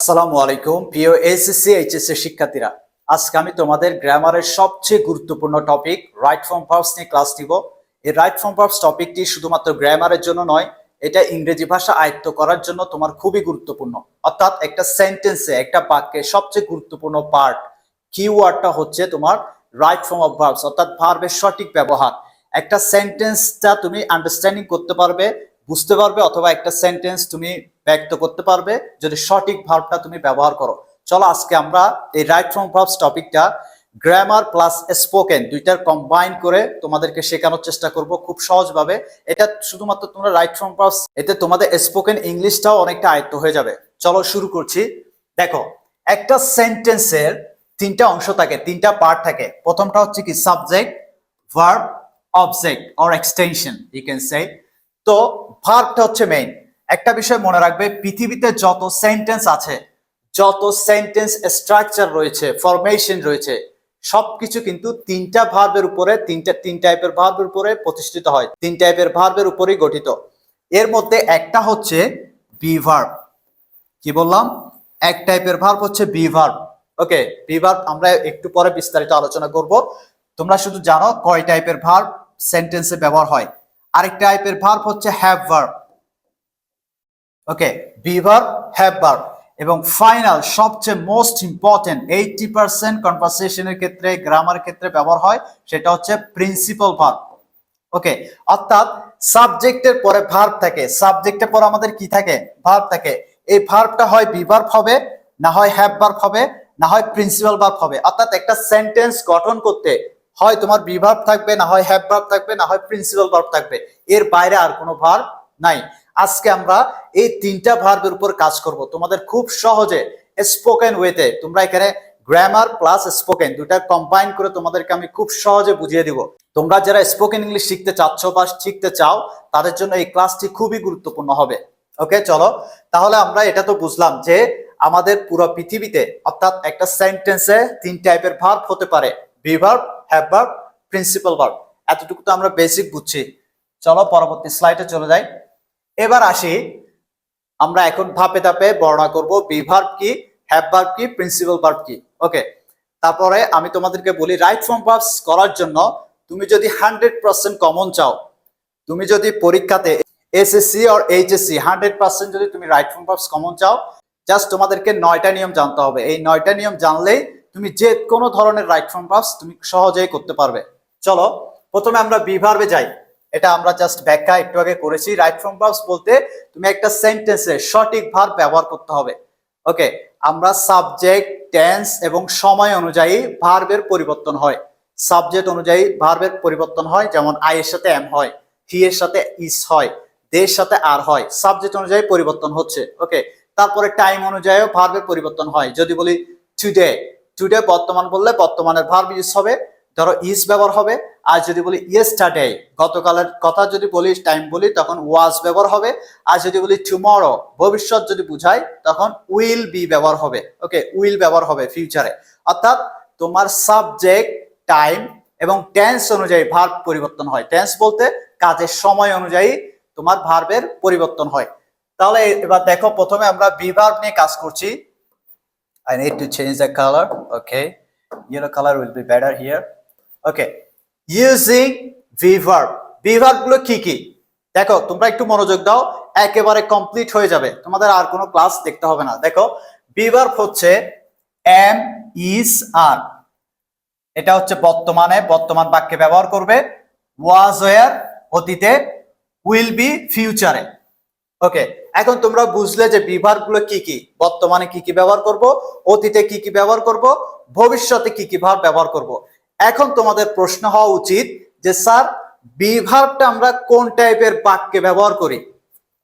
আসসালামু আলাইকুম প্রিয় এসএসসি এইচএসসি শিক্ষার্থীরা। আজকে আমি তোমাদের গ্রামারের সবচেয়ে গুরুত্বপূর্ণ টপিক রাইট ফর্ম ভার্বস নিয়ে ক্লাস নিব। এই রাইট ফর্ম ভার্বস টপিকটি শুধুমাত্র গ্রামারের জন্য নয়, এটা ইংরেজি ভাষা আয়ত্ত করার জন্য তোমার খুবই গুরুত্বপূর্ণ। অর্থাৎ একটা সেন্টেন্সে, একটা বাক্যে সবচেয়ে গুরুত্বপূর্ণ পার্ট কিওয়ার্ডটা হচ্ছে তোমার রাইট ফর্ম অফ ভার্বস, অর্থাৎ ভার্বের সঠিক ব্যবহার। একটা সেন্টেন্সটা তুমি আন্ডারস্ট্যান্ডিং করতে পারবে, বুঝতে পারবে, অথবা একটা সেন্টেন্স তুমি ব্যক্ত করতে পারবে যদি সঠিক ভার্বটা তুমি ব্যবহার করো। চলো আজকে আমরা এই রাইট ফর্ম ভার্বস টপিকটা গ্রামার প্লাস স্পোকেন দুইটার কম্বাইন করে তোমাদেরকে শেখানোর চেষ্টা করব খুব সহজভাবে। এটা শুধুমাত্র তোমরা রাইট ফর্ম ভার্বস, এতে তোমাদের স্পোকেন ইংলিশটাও অনেকটা আয়ত্ত হয়ে যাবে। চলো শুরু করছি। দেখো, একটা সেন্টেন্সের তিনটা অংশ থাকে, তিনটা পার্ট থাকে। প্রথমটা হচ্ছে কি subject, verb, object or extension you can say. তো ভার্বটা হচ্ছে মেইন। একটা বিষয় মনে রাখবে, পৃথিবীতে যত সেন্টেন্স আছে, যত সেন্টেন্স স্ট্রাকচার রয়েছে, ফরমেশন রয়েছে, সবকিছু কিন্তু তিনটা ভার্বের উপরে, তিন টাইপের ভার্বের উপরে প্রতিষ্ঠিত হয়, তিন টাইপের ভার্বের উপরেই গঠিত। এর মধ্যে একটা হচ্ছে বি ভার্ব। কি বললাম? এক টাইপের ভার্ব হচ্ছে be verb. Okay, be verb আমরা একটু পরে বিস্তারিত আলোচনা করব। তোমরা শুধু জানো কয় টাইপের ভার্ব সেন্টেন্সে ব্যবহার হয়। আরেক টাইপের ভার্ব হচ্ছে have verb. Okay, be verb, have verb. এবং ফাইনাল সবচেয়ে মোস্ট ইম্পর্টেন্ট 80% কনভারসেশনের ক্ষেত্রে, গ্রামার ক্ষেত্রে ব্যবহার হয়, সেটা হচ্ছে প্রিন্সিপাল ভার্ব। ওকে, অর্থাৎ সাবজেক্টের পরে ভার্ব থাকে, সাবজেক্টের পর আমাদের কি থাকে? ভার্ব থাকে। এই ভার্বটা হয় বি ভার্ব হবে, না হয় হ্যাভ ভার্ব হবে, না হয় প্রিন্সিপাল ভার্ব হবে। অর্থাৎ একটা সেন্টেন্স গঠন করতে হয় তোমার বি ভার্ব থাকবে, না হয় হ্যাভ ভার্ব থাকবে, না হয় প্রিন্সিপাল ভার্ব থাকবে। এর বাইরে আর কোনো ভার্ব নাই। আজকে আমরা এই তিনটা ভার্বের উপর কাজ করব তোমাদের খুব সহজে স্পোকেন ওয়েতে। তোমরা এখানে গ্রামার প্লাস স্পোকেন দুটা কম্বাইন করে তোমাদেরকে আমি খুব সহজে বুঝিয়ে দিব। তোমরা যারা স্পোকেন ইংলিশ শিখতে চাচ্ছ বা শিখতে চাও, তাদের জন্য এই ক্লাসটি খুবই গুরুত্বপূর্ণ হবে। ওকে, চলো তাহলে আমরা এটা তো বুঝলাম যে আমাদের পুরো পৃথিবীতে, অর্থাৎ একটা সেন্টেন্সে তিন টাইপের ভার্ব হতে পারে, be verb, have verb, principal verb. এতটুকু তো আমরা বেসিক বুঝছি। চলো পরবর্তী স্লাইডে চলে যাই। এবার আসি, আমরা এখন ধাপে ধাপে বর্ণনা করব বি ভার্ব কি, হ্যাভ ভার্ব কি, প্রিন্সিপাল ভার্ব কি। ওকে, তারপরে আমি তোমাদেরকে বলি রাইট ফর্ম ভার্বস করার জন্য তুমি যদি 100% কমন চাও, তুমি যদি পরীক্ষাতে এসএসসি আর এইচএসসি 100% যদি তুমি রাইট ফর্ম ভার্বস কমন চাও, জাস্ট তোমাদেরকে 9টা নিয়ম জানতে হবে। এই 9টা নিয়ম জানলেই তুমি যে কোনো ধরনের রাইট ফর্ম ভার্বস তুমি সহজেই করতে পারবে। চলো প্রথমে আমরা বি ভার্বে যাই। এটা আমরা জাস্ট ব্যাখ্যা একটু আগে করেছি। রাইট ফর্ম ভার্বস বলতে তুমি একটা সেন্টেন্সে সঠিক ভার্ব ব্যবহার করতে হবে। ওকে, আমরা সাবজেক্ট, টেন্স এবং সময় অনুযায়ী ভার্বের পরিবর্তন হয়। সাবজেক্ট অনুযায়ী ভার্বের পরিবর্তন হয়, যেমন আই এর সাথে এম হয়, হি এর সাথে ইস হয়, দে এর সাথে আর হয়। সাবজেক্ট অনুযায়ী পরিবর্তন হচ্ছে। ওকে, তারপরে টাইম অনুযায়ীও ভার্বের পরিবর্তন হয়। যদি বলি টুডে, টুডে বর্তমান বললে বর্তমানের ভার্ব ইউজ হবে, ধরো ইজ ব্যবহার হবে। আর যদি বলি ইয়েস্টারডে, গতকালের কথা যদি বলি, টাইম বলি, তখন ওয়াজ ব্যবহার হবে। আর যদি বলি টুমরো, ভবিষ্যৎ যদি বুঝাই, তখন উইল বি ব্যবহার হবে। ওকে, উইল ব্যবহার হবে ফিউচারে। অর্থাৎ তোমার সাবজেক্ট, টাইম এবং টেন্স অনুযায়ী ভার্ব পরিবর্তন হয়। টেন্স বলতে কাজের সময় অনুযায়ী তোমার ভার্বের পরিবর্তন হয়। তাহলে এবার দেখো, প্রথমে আমরা বি ভার্ব নিয়ে কাজ করছি। I need to change the color. Okay, yellow color will be better here. Okay, using be verb. Be verb গুলো কি কি দেখো, তোমরা একটু মনোযোগ দাও, একেবারে কমপ্লিট হয়ে যাবে, তোমাদের আর কোনো ক্লাস দেখতে হবে না। দেখো, বি ভার্ব হচ্ছে এম, ইজ, আর। এটা হচ্ছে বর্তমানে, বর্তমান বাক্যে ব্যবহার করবে। ওয়াজ, ওয়ার অতীতে, উইল বি ফিউচারে। ওকে, এখন তোমরা বুঝলে যে বি ভার্ব গুলো কি কি, বর্তমানে কি কি ব্যবহার করব, অতীতে কি কি ব্যবহার করব, ভবিষ্যতে কি কি ভার্ব ব্যবহার করব। এখন তোমাদের প্রশ্ন হওয়া উচিত যে স্যার বি ভার্বটা আমরা কোন টাইপের বাক্যে ব্যবহার করি।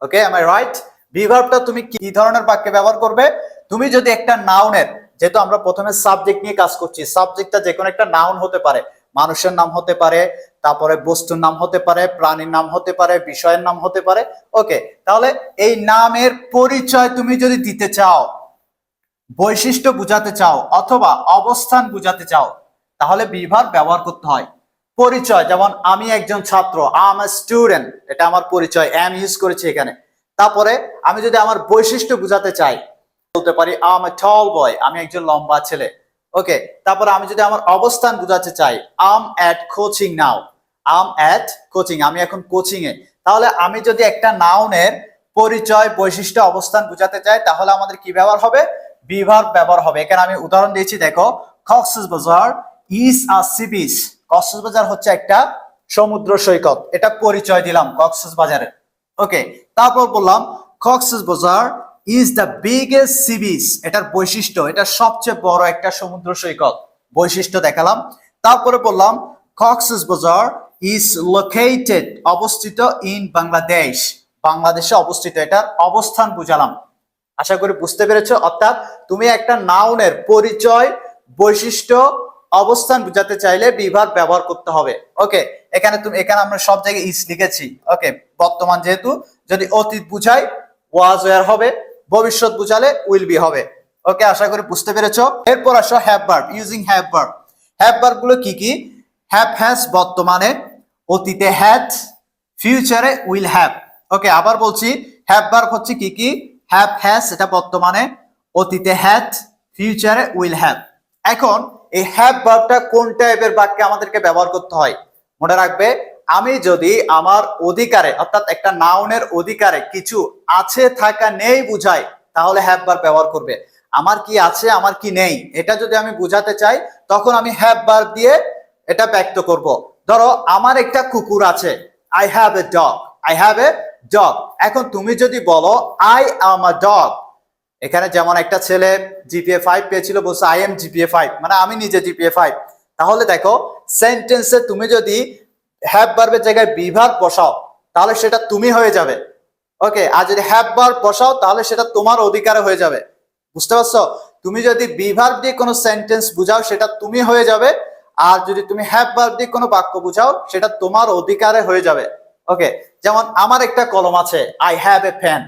ওকে, এম আই রাইট? বি ভার্বটা তুমি কি ধরনের বাক্যে ব্যবহার করবে? তুমি যদি একটা নাউনের, যেহেতু আমরা প্রথমে সাবজেক্ট নিয়ে কাজ করছি, সাবজেক্টটা যে কোনো একটা নাউন হতে পারে, মানুষের নাম হতে পারে, তারপরে বস্তুর নাম হতে পারে, প্রাণীর নাম হতে পারে, বিষয়ের নাম হতে পারে। ওকে, তাহলে এই নামের পরিচয় তুমি যদি দিতে চাও, বৈশিষ্ট্য বুঝাতে চাও, অথবা অবস্থান বুঝাতে চাও, তাহলে বি ভার্ব ব্যবহার করতে হয়। পরিচয়, যেমন আমি একজন ছাত্র, আই এম আ স্টুডেন্ট, এটা আমার পরিচয়, এম ইউজ করেছি এখানে। তারপরে আমি যদি আমার বৈশিষ্ট্য বুঝাতে চাই, বলতে পারি আই এম এ টল বয়, আমি একজন লম্বা ছেলে। ওকে, তারপর আমি যদি আমার অবস্থান বোঝাতে চাই, আম এট কোচিং নাও, আম এট কোচিং, আমি এখন কোচিং এ। তাহলে আমি যদি একটা নাউনের পরিচয়, বৈশিষ্ট্য, অবস্থান বোঝাতে চাই, তাহলে আমাদের কি ব্যবহার হবে? বি ভার্ব ব্যবহার হবে। এখানে আমি উদাহরণ দিয়েছি, দেখো, Cox's Bazar is a sea beach, Cox's Bazar হচ্ছে একটা সমুদ্র সৈকত, এটা পরিচয় দিলাম কক্সবাজারের। ওকে, তারপর বললাম Cox's Bazar is the biggest sea beach, এটার বৈশিষ্ট্য, এটা সবচেয়ে বড় একটা সমুদ্র সৈকত, বৈশিষ্ট্য দেখালাম। তারপরে বললাম কক্সবাজার ইজ লোকেটেড, অবস্থিত ইন বাংলাদেশ, বাংলাদেশে অবস্থিত, এটার অবস্থান বুঝালাম। আশা করি বুঝতে পেরেছো। অর্থাৎ তুমি একটা নাউনের পরিচয়, বৈশিষ্ট্য, অবস্থান বুঝাতে চাইলে বি ভার্ব ব্যবহার করতে হবে। ওকে, এখানে আমরা সব জায়গায় ইজ লিখেছি। ওকে, বর্তমান যেহেতু, যদি অতীত বুঝাই ওয়াজ ওয়ার হবে, ভবিষ্যৎ বুঝালে উইল বি হবে। ওকে, আশা করি বুঝতে পেরেছো। এরপর আসো have verb, using have verb. Have verb গুলো কি কি? হ্যাভ হ্যাজ বর্তমানে, অতীতে হ্যাড, ফিউচারে উইল হ্যাভ। ওকে, আবার বলছি, হ্যাভ ভার্ব হচ্ছে কি কি? হ্যাভ হ্যাজ এটা বর্তমানে, অতীতে হ্যাড, ফিউচারে উইল হ্যাভ। এখন এই হ্যাভ ভার্বটা কোন টাইপের বাক্যে আমাদেরকে ব্যবহার করতে হয়? মনে রাখবে, আমি যদি আমার অধিকারে, অর্থাৎ একটা নাউনের অধিকারে কিছু আছে, থাকা, নেই বুঝাই, তাহলে হ্যাভ ভার্ব ব্যবহার করবে। আমার কি আছে, আমার কি নেই, এটা যদি আমি বুঝাতে চাই, তখন আমি হ্যাভ ভার্ব দিয়ে এটা ব্যক্ত করব। ধরো, আমার একটা কুকুর আছে, I have a dog, I have a dog. এখন তুমি যদি বলো আই অ্যাম আ ডগ, এখানে যেমন একটা ছেলে জিপিএ 5 পেয়েছিল, বলছে আই এম জিপিএ 5, মানে আমি নিজে জিপিএ 5। তাহলে দেখো, সেন্টেন্সে তুমি যদি হ্যাভ ভার্বের জায়গায় বি ভার্ব বসাও, তাহলে সেটা তুমি হয়ে যাবে। ওকে, আর যদি হ্যাভ ভার্ব বসাও, তাহলে সেটা তোমার অধিকারে হয়ে যাবে। বুঝতে পারছো? তুমি যদি বি ভার্ব দিয়ে কোনো সেন্টেন্স বুঝাও, সেটা তুমি হয়ে যাবে। আর যদি তুমি হ্যাভ ভার্ব দিয়ে কোনো বাক্য বুঝাও, সেটা তোমার অধিকারে হয়ে যাবে। ওকে, যেমন আমার একটা কলম আছে, আই হ্যাভ এ পেন।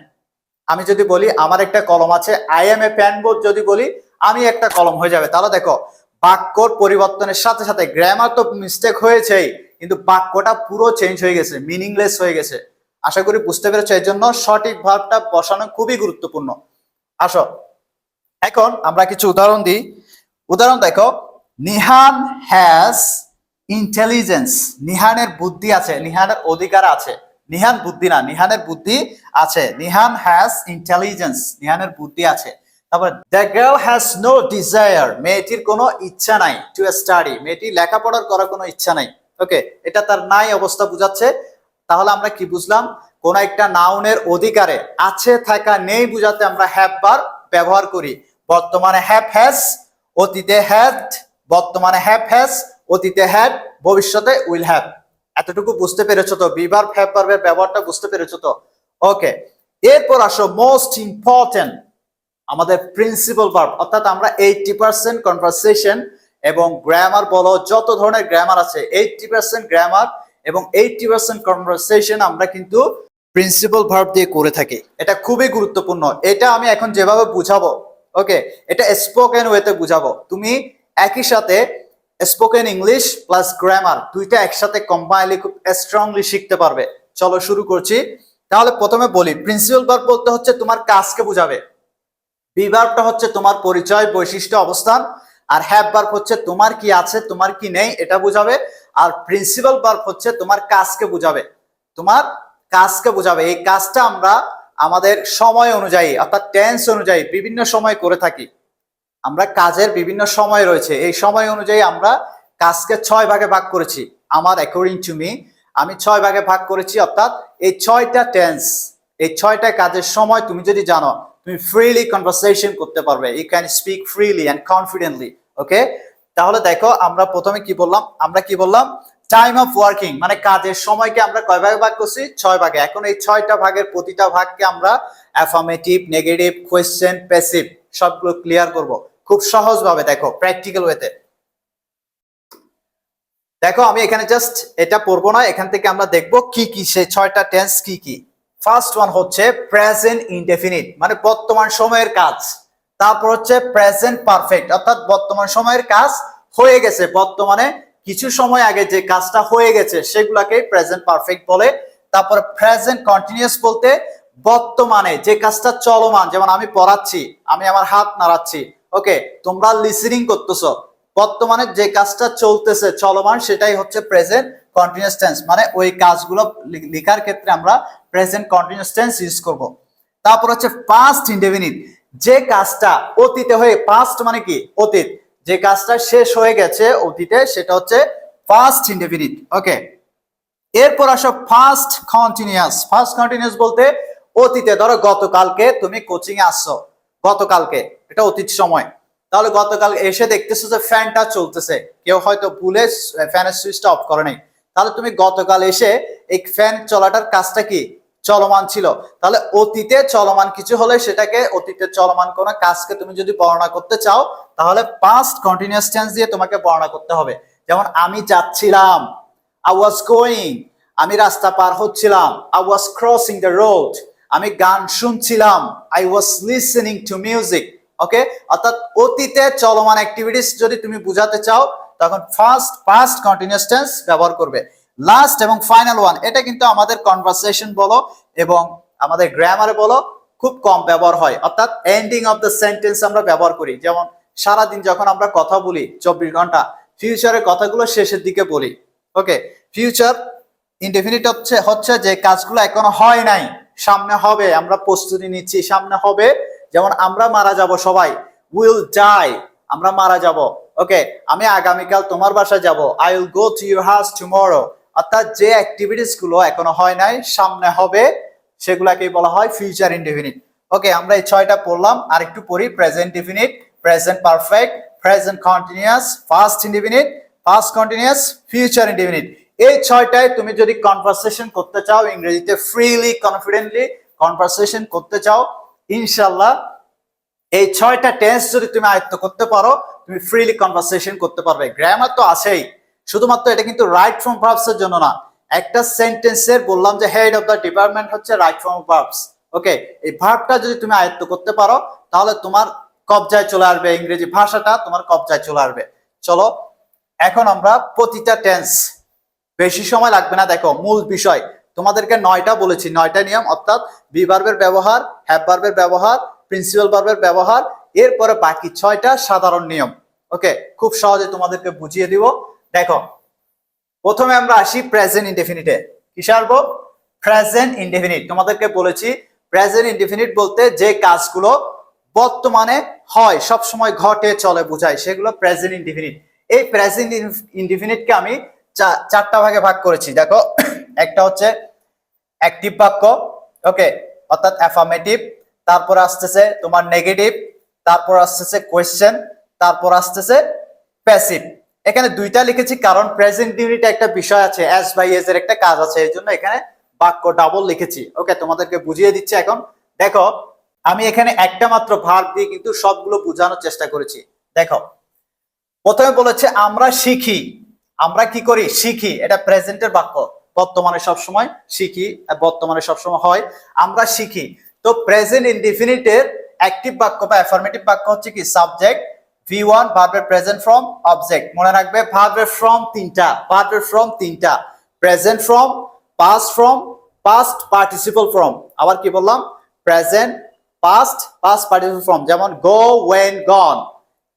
আমি যদি বলি আমার একটা কলম আছে, I am a pen board, যদি বলি আমি একটা কলম হয়ে যাবে। তাহলে দেখো, বাক্যর পরিবর্তনের সাথে সাথে গ্রামার তো মিস্টেক হয়েছেই, কিন্তু বাক্যটা পুরো চেঞ্জ হয়ে গেছে, মিনিংলেস হয়ে গেছে। আশা করি বুঝতে পেরেছো। এর জন্য সঠিক ভার্বটা বসানো খুবই গুরুত্বপূর্ণ। আসো, এখন আমরা কিছু উদাহরণ দিই। উদাহরণ দেখো, নিহান হ্যাজ ইন্টেলিজেন্স, নিহানের বুদ্ধি আছে, নিহানের অধিকার আছে। নিহান বুদ্ধি না, নিহানের বুদ্ধি আছে। নিহান হ্যাজ ইন্টেলিজেন্স, নিহানের বুদ্ধি আছে। তারপর the girl has no desire, মেয়েটির কোনো ইচ্ছা নাই, টু স্টাডি, মেয়েটি লেখাপড়ার করার কোনো ইচ্ছা নাই। ওকে, এটা তার নাই অবস্থা বুঝাচ্ছে। তাহলে আমরা কি বুঝলাম? কোন একটা নাউনের অধিকারে আছে, থাকা, নেই বুঝাতে আমরা হ্যাভ ভার্ব ব্যবহার করি। বর্তমানে হ্যাভ হ্যাজ, অতীতে হ্যাড, বর্তমানে হ্যাভ হ্যাজ, অতীতে হ্যাড, ভবিষ্যতে উইল হ্যাভ। এতটুকু বুঝতে পেরেছো তো? বি ভার্ব, হ্যাভ ভার্বের ব্যবহারটা বুঝতে পেরেছো তো? ওকে, এরপর আসো মোস্ট ইম্পর্টেন্ট, আমাদের প্রিন্সিপাল ভার্ব। অর্থাৎ আমরা 80% কনভারসেশন এবং গ্রামার বলো, যত ধরনের গ্রামার আছে, 80% গ্রামার এবং 80% কনভারসেশন আমরা কিন্তু প্রিন্সিপাল ভার্ব দিয়ে করে থাকি। এটা খুবই গুরুত্বপূর্ণ। এটা আমি এখন যেভাবে বুঝাবো, ওকে, এটা স্পোকেন ওয়েতে বুঝাবো। তুমি একই সাথে স্পোকেন ইংলিশ প্লাস গ্রামার দুইটা একসাথে কম্বাইনলি খুব স্ট্রংলি শিখতে পারবে। চলো শুরু করছি। তাহলে প্রথমে বলি, প্রিন্সিপাল ভার্ব বলতে হচ্ছে তোমার কাজকে বুঝাবে। বি ভার্বটা হচ্ছে তোমার পরিচয়, বৈশিষ্ট্য, অবস্থান। আর হ্যাভ ভার্ব হচ্ছে তোমার কি আছে, তোমার কি নেই, এটা বুঝাবে। আর প্রিন্সিপাল ভার্ব হচ্ছে তোমার কাজকে বুঝাবে, তোমার কাজকে বুঝাবে। এই কাজটা আমরা আমাদের সময় অনুযায়ী, অর্থাৎ টেন্স অনুযায়ী বিভিন্ন সময় করে থাকি। আমরা কাজের বিভিন্ন সময় রয়েছে, এই সময় অনুযায়ী আমরা কাজকে 6 ভাগে ভাগ করেছি। আমার অ্যাকর্ডিং টু মি, আমি 6 ভাগে ভাগ করেছি। অর্থাৎ এই 6টা টেন্স, এই 6টা কাজের সময় তুমি যদি জানো, তুমি ফ্রিলি কনভারসেশন করতে পারবে। You can speak freely and confidently. Okay, তাহলে দেখো, আমরা প্রথমে কি বললাম? আমরা কি বললাম? টাইম অফ ওয়ার্কিং, মানে কাজের সময়কে আমরা কয় ভাগে ভাগ করছি? 6 ভাগে। এখন এই 6টা ভাগের প্রতিটা ভাগকে আমরা অ্যাফার্মেটিভ, নেগেটিভ, কোয়েশ্চেন, প্যাসিভ সবগুলো ক্লিয়ার করব খুব সহজ ভাবে। দেখো, প্র্যাকটিক্যাল ওয়েতে দেখো, আমি এখানে জাস্ট এটা পড়বো না, এখান থেকে আমরা দেখবো কি কি সেই 6টা টেন্স কি কি। ফার্স্ট ওয়ান হচ্ছে প্রেজেন্ট ইনডেফিনিট, মানে বর্তমান সময়ের কাজ। তারপর হচ্ছে প্রেজেন্ট পারফেক্ট, অর্থাৎ বর্তমান সময়ের কাজ হয়ে গেছে, বর্তমানে কিছু সময় আগে যে কাজটা হয়ে গেছে সেগুলাকে প্রেজেন্ট পারফেক্ট বলে। তারপর প্রেজেন্ট কন্টিনিউয়াস বলতে বর্তমানে যে কাজটা চলমান, যেমন আমি পড়াচ্ছি, আমি আমার হাত নাড়াচ্ছি, ওকে, তোমরা লিসেনিং করতেছো, বর্তমানে যে কাজটা চলতেছে চলমান সেটাই হচ্ছে প্রেজেন্ট কন্টিনিউয়াস টেন্স। মানে ওই কাজগুলো লেখার ক্ষেত্রে আমরা প্রেজেন্ট কন্টিনিউয়াস টেন্স ইউজ করব। তারপর হচ্ছে পাস্ট ইনডেফিনিট, যে কাজটা অতীতে হয়ে, পাস্ট মানে কি অতীত, যে কাজটা শেষ হয়ে গেছে অতীতে সেটা হচ্ছে পাস্ট ইনডেফিনিট। ওকে, এরপর আসো ফার্স্ট কন্টিনিউয়াস। ফার্স্ট কন্টিনিউয়াস বলতে অতীতে, ধরো গতকালকে তুমি কোচিং এ আসছো, গতকালকে, এটা অতীত সময়, তাহলে গতকাল এসে দেখতেছো যে ফ্যানটা চলতেছে, কেউ হয়তো ভুলে ফ্যানের সুইচটা অফ করে নাই, তাহলে তুমি গতকাল এসে এই ফ্যান চলাটার কাজটা কি চলমান ছিল। তাহলে অতীতে চলমান কিছু হলে সেটাকে, অতীতে চলমান কোন কাজকে তুমি যদি বর্ণনা করতে চাও তাহলে পাস্ট কন্টিনিউয়াস টেন্স দিয়ে তোমাকে বর্ণনা করতে হবে। যেমন আমি যাচ্ছিলাম, I was going, আমি রাস্তা পার হচ্ছিলাম, I was crossing the road, আমি গান শুনছিলাম, I was listening to music। ওকে, অর্থাৎ অতীতে চলমান অ্যাক্টিভিটিস যদি তুমি বোঝাতে চাও তখন ফার্স্ট পাস্ট কন্টিনিউয়াস টেন্স ব্যবহার করবে। লাস্ট এবং ফাইনাল ওয়ান, এটা কিন্তু আমাদের কনভারসেশন বলো এবং আমাদের গ্রামারে বলো খুব কম ব্যবহার হয়, অর্থাৎ এন্ডিং অফ দ্য সেন্টেন্স আমরা ব্যবহার করি। যেমন সারাদিন যখন আমরা কথা বলি 24 ঘন্টা, ফিউচারের কথাগুলো শেষের দিকে বলি। ওকে, ফিউচার ইনডেফিনিট হচ্ছে যে কাজগুলো এখনো হয় নাই, সামনে হবে, আমরা প্রস্তুতি নিচ্ছি, সামনে হবে। যেমন আমরা মারা যাব সবাই, উইল ডাই, আমরা মারা যাব। ওকে, আমি আগামীকাল তোমার বাসায় যাব, I will go to your house tomorrow. অর্থাৎ যে অ্যাক্টিভিটিস গুলো এখনো হয় নাই, সামনে হবে, সেগুলাকে বলা হয় ফিউচার ইনডেফিনিট। ওকে, আমরা এই 6টা পড়লাম, আর একটু পড়ি। Present definite, present perfect, present continuous, first indefinite, past continuous, future indefinite. এই 6টায় তুমি যদি কনভারসেশন করতে চাও, ইংরেজিতে ফ্রিলি কনফিডেন্টলি কনভারসেশন করতে চাও, ইনশাআল্লাহ এই 6টা টেন্স যদি তুমি আয়ত্ত করতে পারো, তুমি ফ্রিলি কনভারসেশন করতে পারবে। গ্রামার তো আছেই, শুধুমাত্র এটা কিন্তু রাইট ফর্ম ভার্বস এর জন্য না। একটা সেন্টেন্সের বললাম যে হেড অফ দ্য ডিপার্টমেন্ট হচ্ছে রাইট ফর্ম ভার্বস। ওকে, এই ভার্বটা যদি তুমি আয়ত্ত করতে পারো তাহলে তোমার কবজায় চলে আসবে, ইংরেজি ভাষাটা তোমার কবজায় চলে আসবে। চলো এখন আমরা প্রতিটা টেন্স, বেশি সময় লাগবে না, দেখো মূল বিষয় তোমাদেরকে 9টা বলেছি, 9টা নিয়ম, অর্থাৎ বি ভার্বের ব্যবহার, হ্যাভ ভার্বের ব্যবহার, প্রিন্সিপাল ভার্বের ব্যবহার, এরপরে বাকি 6টা সাধারণ নিয়ম। ওকে, খুব সহজে তোমাদেরকে বুঝিয়ে দিব। দেখো প্রথমে আমরা আসি প্রেজেন্ট ইনডেফিনিটে। কিসে আসবো? Present indefinite. তোমাদেরকে বলেছি প্রেজেন্ট ইনডেফিনিট বলতে যে কাজগুলো বর্তমানে হয়, সব সময় ঘটে, চলে, বোঝায়, সেগুলো প্রেজেন্ট ইনডেফিনিট। এই প্রেজেন্ট ইনডেফিনিটকে আমি 4টা ভাগে ভাগ করেছি। দেখো, একটা হচ্ছে অ্যাক্টিভ বাক্য, ওকে, অর্থাৎ অ্যাফার্মেটিভ, তারপর আসতেছে তোমার নেগেটিভ, তারপর আসতেছে কোয়েশ্চেন, তারপর আসতেছে প্যাসিভ। এখানে 2টা লিখেছি কারণ প্রেজেন্ট ইউনিটে একটা বিষয় আছে, এস বাই এস এর একটা কাজ আছে, এই জন্য এখানে বাক্য ডাবল লিখেছি। ওকে, তোমাদেরকে বুঝিয়ে দিচ্ছি এখন। দেখো আমি এখানে একটা মাত্র ভার্ব দিয়ে কিন্তু সবগুলো বোঝানোর চেষ্টা করেছি। দেখো প্রথমে বলেছে আমরা শিখি, আমরা কি করি? শিখি, এটা প্রেজেন্টের বাক্য, বর্তমানে সবসময় শিখি, বর্তমানে সবসময় হয়, আমরা শিখি। তো প্রেজেন্ট ইনডিফিনিটের অ্যাক্টিভ বাক্য বা অ্যাফার্মেটিভ বাক্য হচ্ছে কি সাবজেক্ট, V1, ভার্বের প্রেজেন্ট ফর্ম, অবজেক্ট। মনে রাখবে ভার্বের ফর্ম 3টা, ভার্বের ফর্ম 3টা, present form, past form, past participle form. আবার কি বললাম? Present, past, past participle form. যেমন go, went, gone,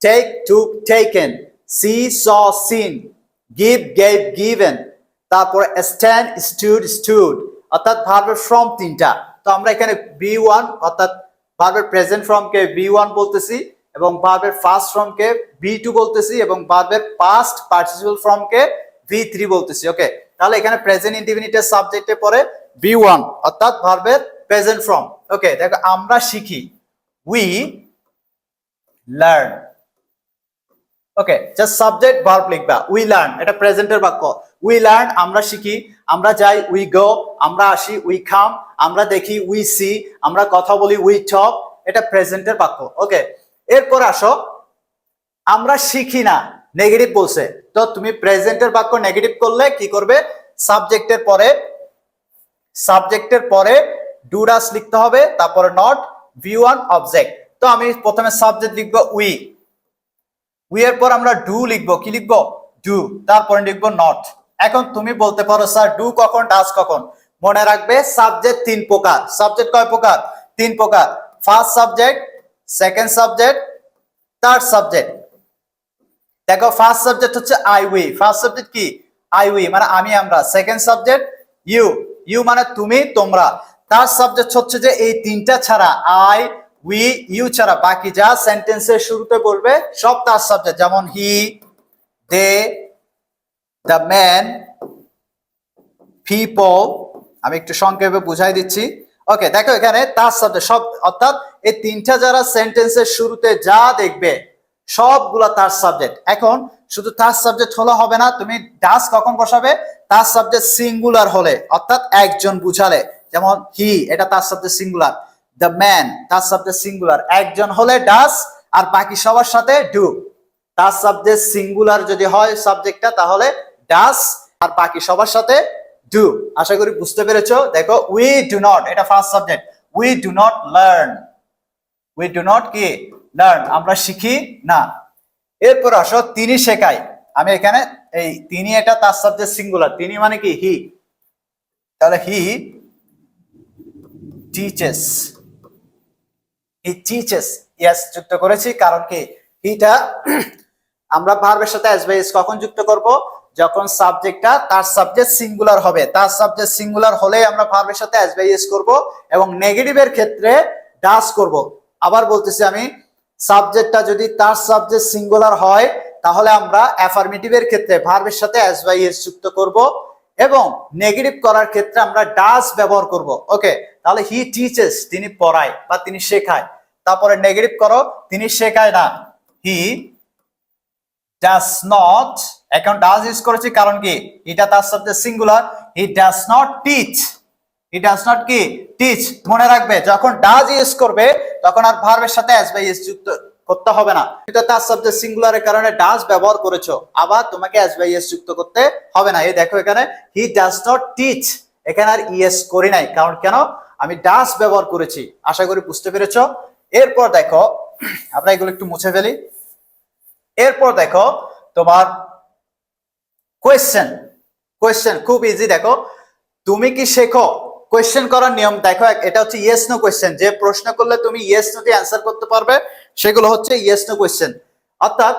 take, took, taken, see, saw, seen, give, gave, given, তারপর stand, stood, stood। অর্থাৎ ভার্বের ফর্ম 3টা। তো আমরা এখানে V1 অর্থাৎ ভার্বের প্রেজেন্ট ফর্মকে V1 বলতেছি এবং ভার্বের ফার্স্ট ফর্মকে V2 বলতেছি এবং ভার্বের পাস্ট পার্টিসিপল ফর্মকে V3 বলতেছি। ওকে, তাহলে এখানে প্রেজেন্ট ইনডিফিনিটের সাবজেক্টে পড়ে V1 অর্থাৎ ভার্বের প্রেজেন্ট ফর্ম। ওকে, দেখো আমরা শিখি, we learn। Okay, just subject verb লিখবা, উই লার্ন, এটা প্রেজেন্টের বাক্য। উই লার্ন, আমরা শিখি, আমরা যাই, উই গো, আমরা আসি, উই কাম, আমরা দেখি, উই সি, আমরা কথা বলি, উই টক, এটা প্রেজেন্টের বাক্য। ওকে, এরপর আসো আমরা শিখি না, নেগেটিভ বলছে, তো তুমি প্রেজেন্টের বাক্য নেগেটিভ করলে কি করবে? সাবজেক্টের পরে ডু ডাস লিখতে হবে, তারপরে নট, V1 অবজেক্ট। তো আমি প্রথমে সাবজেক্ট লিখবো উই, উই এর পর আমরা ডু লিখবো, কি লিখবো? ডু, তারপরে লিখবো নট। এখন তুমি বলতে পারো স্যার ডু কখন, ডাস কখন? মনে রাখবে সাবজেক্ট তিন প্রকার। সাবজেক্ট কয় প্রকার? তিন প্রকার। First subject, second subject, third subject. দেখো ফার্স্ট সাবজেক্ট হচ্ছে আই উই। ফার্স্ট সাবজেক্ট কি? আই উই মানে আমি আমরা। সেকেন্ড সাবজেক্ট ইউ, ইউ মানে তুমি তোমরা। থার্ড সাবজেক্ট হচ্ছে যে এই তিনটা ছাড়া আই উই ইউ ছাড়া বাকি যা সেন্টেন্সের শুরুতে বলবে সব থার্ড সাবজেক্ট, যেমন হি, দে, দ্য ম্যান, পিপল। আমি একটু সংক্ষেপে বুঝাই দিচ্ছি। ওকে, দেখো এখানে থার্ড সাবজেক্ট সব, অর্থাৎ এই তিনটা যারা সেন্টেন্সের শুরুতে যা দেখবে সবগুলা থার্ড সাবজেক্ট। এখন শুধু থার্ড সাবজেক্ট হলে হবে না, তুমি ডাস কখন বসাবে? থার্ড সাবজেক্ট সিঙ্গুলার হলে, অর্থাৎ একজন বুঝালে, যেমন হি এটা third subject singular, the man third subject singular. একজন হলে ডাস আর বাকি সবার সাথে ডু। থার্ড সাবজেক্ট সিঙ্গুলার যদি হয় সাবজেক্টটা তাহলে ডাস আর বাকি সবার সাথে ডু। আশা করি বুঝতে পেরেছো। দেখো উই ডু নট এটা first subject, we do not learn, we do not কি? লার্ন, আমরা শিখি না। এরপর আসো তিনি শেখায়। আমি এখানে এই তিনি এটা তার সাবজেক্ট সিঙ্গুলার, তিনি মানে কি? হি। তাহলে he teaches, he teaches. Yes যুক্ত করেছি, কারণ কি হিটা আমরা ভার্বের সাথে এস বাই এস কখন যুক্ত করব? যখন সাবজেক্টটা তার সাবজেক্ট সিঙ্গুলার হবে। তার সাবজেক্ট সিঙ্গুলার হলে আমরা ভার্বের সাথে এস বাই এস করব, এবং নেগেটিভের ক্ষেত্রে ডাস করব। আবার বলতেছি আমি, সাবজেক্টটা যদি তার সাবজেক্ট সিঙ্গুলার হয় তাহলে আমরা অ্যাফার্মেটিভের ক্ষেত্রে ভার্বের সাথে এস বাই এস যুক্ত করব, এবং নেগেটিভ করার ক্ষেত্রে আমরা ডাস ব্যবহার করব। ওকে, তাহলে হি টিচেস তিনি পড়ায় বা তিনি শেখায়। তারপরে নেগেটিভ করো, তিনি শেখায় না, হি ডাস নট। এখন ডাস ইউজ করেছি কারণ কি এটা তার সাথে singular, he does not teach, he does not কি? টিচ। মনে রাখবে যখন ডাস ইউজ করবে তখন আর ভার্বের সাথে এস বাই এস যুক্ত করতে হবে না। এটা তার সাবজেক্ট সিঙ্গুলারের কারণে ডাস ব্যবহার করেছো, আবার তোমাকে এস বাই এস যুক্ত করতে হবে না। এই দেখো এখানে হি ডাস নট টিচ, এখানে আর ইএস করি নাই, কারণ কেন? আমি ডাস ব্যবহার করেছি। আশা করি বুঝতে পেরেছো। এরপর দেখো আমরা এগুলো একটু মুছে ফেলি। এরপর দেখো তোমার কোয়েশ্চেন। কোয়েশ্চেন খুব ইজি। দেখো তুমি কি শেখো? কোয়েশ্চেন করার নিয়ম দেখো, এটা হচ্ছে ইয়েস নো কোয়েশ্চেন। যে প্রশ্ন করলে তুমি ইয়েস নো দিয়ে অ্যান্সার করতে পারবে সেগুলো হচ্ছে ইয়েস নো কোয়েশ্চেন। অর্থাৎ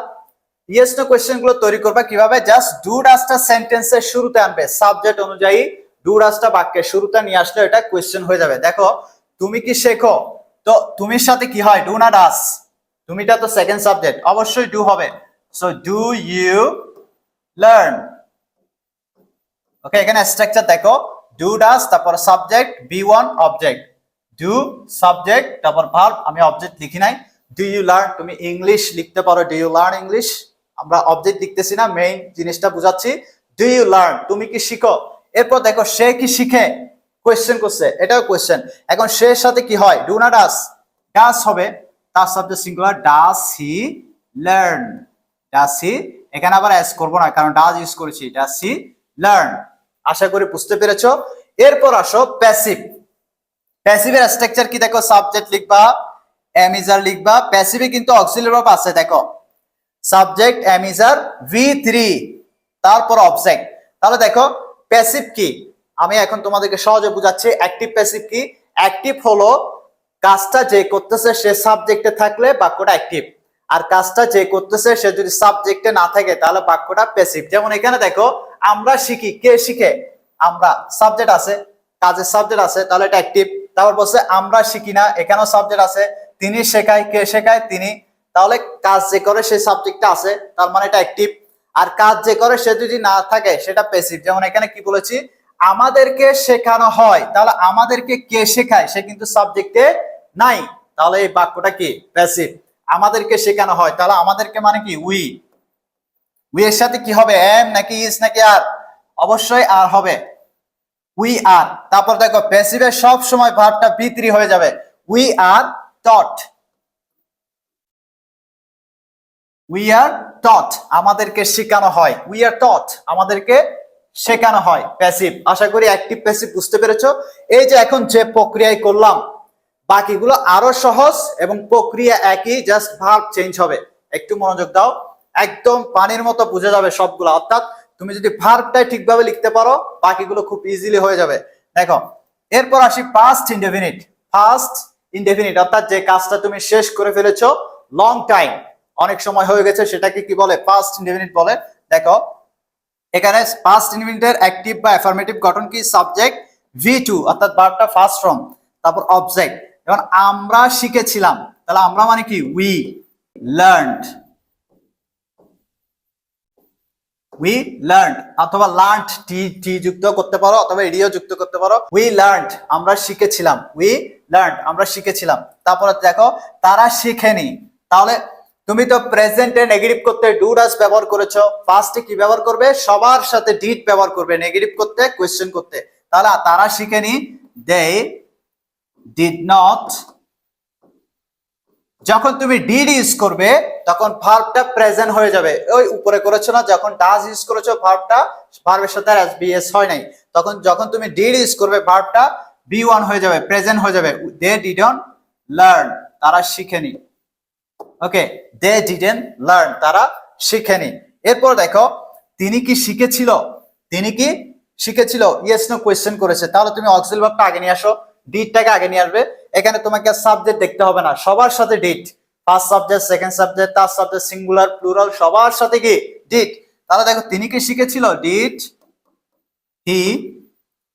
ইয়েস নো কোয়েশ্চেন গুলো তৈরি করবে কিভাবে? জাস্ট ডু ডাসটা সেন্টেন্সের শুরুতে আনবে, সাবজেক্ট অনুযায়ী ডু ডাসটা বাক্যের শুরুতে নিয়ে আসলে এটা কোয়েশ্চেন হয়ে যাবে। দেখো তুমি কি শেখো, তো তুমির সাথে কি হয়? ডু না ডাস? তুমিটা তো সেকেন্ড সাবজেক্ট, অবশ্যই ডু হবে। So do you learn. Okay, এখানে স্ট্রাকচার দেখো, ডু ডাস, তারপর subject V one object, do subject তারপর ভার্ব। আমি অবজেক্ট লিখি নাই। ডু ইউ লার্ন, তুমি ইংলিশ লিখতে পারো, ডু ইউ লার্ন ইংলিশ। আমরা অবজেক্ট লিখতেছি না, মেইন জিনিসটা বুঝাচ্ছি। ডু ইউ লার্ন, তুমি কি শিখো। এরপর দেখো সে কি শিখে, কোয়েশ্চেন করছে, এটাও কোয়েশ্চেন। এখন সে সাথে কি হয়? ডু না ডাস? ডাস হবে, তার subject singular, does he learn, does he. এখানে আবার এস করবো না কারণ ডাস ইউজ করেছি, ডাস হি লার্ন। আশা করি বুঝতে পেরেছো। এরপর আসো প্যাসিভ। প্যাসিভের স্ট্রাকচার কি দেখো, সাবজেক্ট লিখবা, এমিজার লিখবা। প্যাসিভে কিন্তু অক্সিলারি ভার্ব আছে, দেখো সাবজেক্ট এমিজার V3 তারপর অবজেক্ট। তাহলে দেখো প্যাসিভ কি, আমি এখন তোমাদেরকে সহজে বুঝাচ্ছি। অ্যাক্টিভ প্যাসিভ কি? অ্যাক্টিভ হলো কাজটা যে করতেছে সে সাবজেক্টে থাকলে বাক্যটা অ্যাক্টিভ, আর কাজটা যে করতেছে সে যদি সাবজেক্টে না থাকে তাহলে বাক্যটা প্যাসিভ। যেমন এখানে দেখো আমরা শিখি, কে শিখে? আমরা, সাবজেক্ট আছে, কাজের সাবজেক্ট আছে, তাহলে এটা অ্যাক্টিভ। তারপর বলছে আমরা শিখি না, এখানেও সাবজেক্ট আছে, তিনি শেখায়, কে শেখায়? তিনি। তাহলে কাজ যে করে সেই সাবজেক্টটা আছে, তার মানে এটা অ্যাক্টিভ। আর কাজ যে করে সে যদি না থাকে সেটা প্যাসিভ। যেমন এখানে কি বলেছি, আমাদেরকে শেখানো হয়, তাহলে আমাদেরকে কে শেখায়? সে কিন্তু সাবজেক্টে নাই, তাহলে এই বাক্যটা কি? প্যাসিভ। আমাদেরকে শেখানো হয়, তাহলে আমাদেরকে মানে কি? উই। উই এর সাথে কি হবে? এম নাকি ইজ নাকি আর? অবশ্যই আর হবে, উই আর। তারপর দেখো প্যাসিভে সব সময় ভার্বটা V3 হয়ে যাবে, we are taught, we are টট, আমাদেরকে শেখানো হয়, উই আর টট, আমাদেরকে শেখানো হয়, প্যাসিভ। আশা করি অ্যাক্টিভ প্যাসিভ বুঝতে পেরেছো। এই যে এখন যে প্রক্রিয়ায় করলাম বাকিগুলো আরো সহজ এবং প্রক্রিয়া একই, জাস্ট ভার্ব চেঞ্জ হবে। একটু মনোযোগ দাও, একদম পানির মতো বুঝে যাবে সবগুলো। অর্থাৎ তুমি যদি ভার্বটাই ঠিকভাবে লিখতে পারো বাকিগুলো খুব ইজিলি হয়ে যাবে। দেখো এরপর আসি পাস্ট ইনডেফিনিট। পাস্ট ইনডেফিনিট অর্থাৎ যে কাজটা তুমি শেষ করে ফেলেছো লং টাইম, অনেক সময় হয়ে গেছে, সেটাকে কি বলে? পাস্ট ইনডেফিনিট বলে। দেখো এখানে পাস্ট ইনডেফিনিটের অ্যাক্টিভ বা অ্যাফার্মেটিভ গঠন কি? সাবজেক্ট V2 অর্থাৎ ভার্বটা ফার্স্ট ফর্ম, তারপর অবজেক্ট। যেমন আমরা শিখেছিলাম, তাহলে আমরা মানে কি? উই লার্নড, উই লার্নড, অথবা লার্নড টি যুক্ত করতে পারো অথবা এডিও যুক্ত করতে পারো। উই লার্নড আমরা শিখেছিলাম, উই লার্নড আমরা শিখেছিলাম। তারপরে দেখো তারা শিখেনি, তাহলে তুমি তো প্রেজেন্টে নেগেটিভ করতে ডু ডাজ ব্যবহার করেছো, ফার্স্টে কি ব্যবহার করবে? সবার সাথে ডিড ব্যবহার করবে নেগেটিভ করতে, কোয়েশ্চেন করতে। তাহলে তারা শিখেনি, দে ডিড নট। যখন তুমি ডিড ইউজ করবে তখন ভার্বটা প্রেজেন্ট হয়ে যাবে। ওই উপরে করেছো না, যখন ডাজ ইউজ করেছো ভার্বটা, ভার্বের সাথে আর বিএস হয় নাই, তখন যখন তুমি ডিড ইউজ করবে ভার্বটা B1 হয়ে যাবে, প্রেজেন্ট হয়ে যাবে। দে ডিডন্ট লার্ন, তারা শিখেনি। ওকে, দে ডিডন্ট লার্ন, তারা শিখেনি। এরপর দেখো তিনি কি শিখেছিল, তিনি কি শিখেছিল? ইয়েস নো কোয়েশ্চেন করেছে, তাহলে তুমি অক্সিলারি ভার্বটা আগে নিয়ে আসো, ডিডটাকে আগে নিয়ে আসবে। এখানে তোমাকে সাবজেক্ট দেখতে হবে না, সবার সাথে did, first subject, second subject, third subject, singular, plural, সবার সাথে কি? ডিড। তাহলে দেখো তিনি কি শিখেছিল? Did he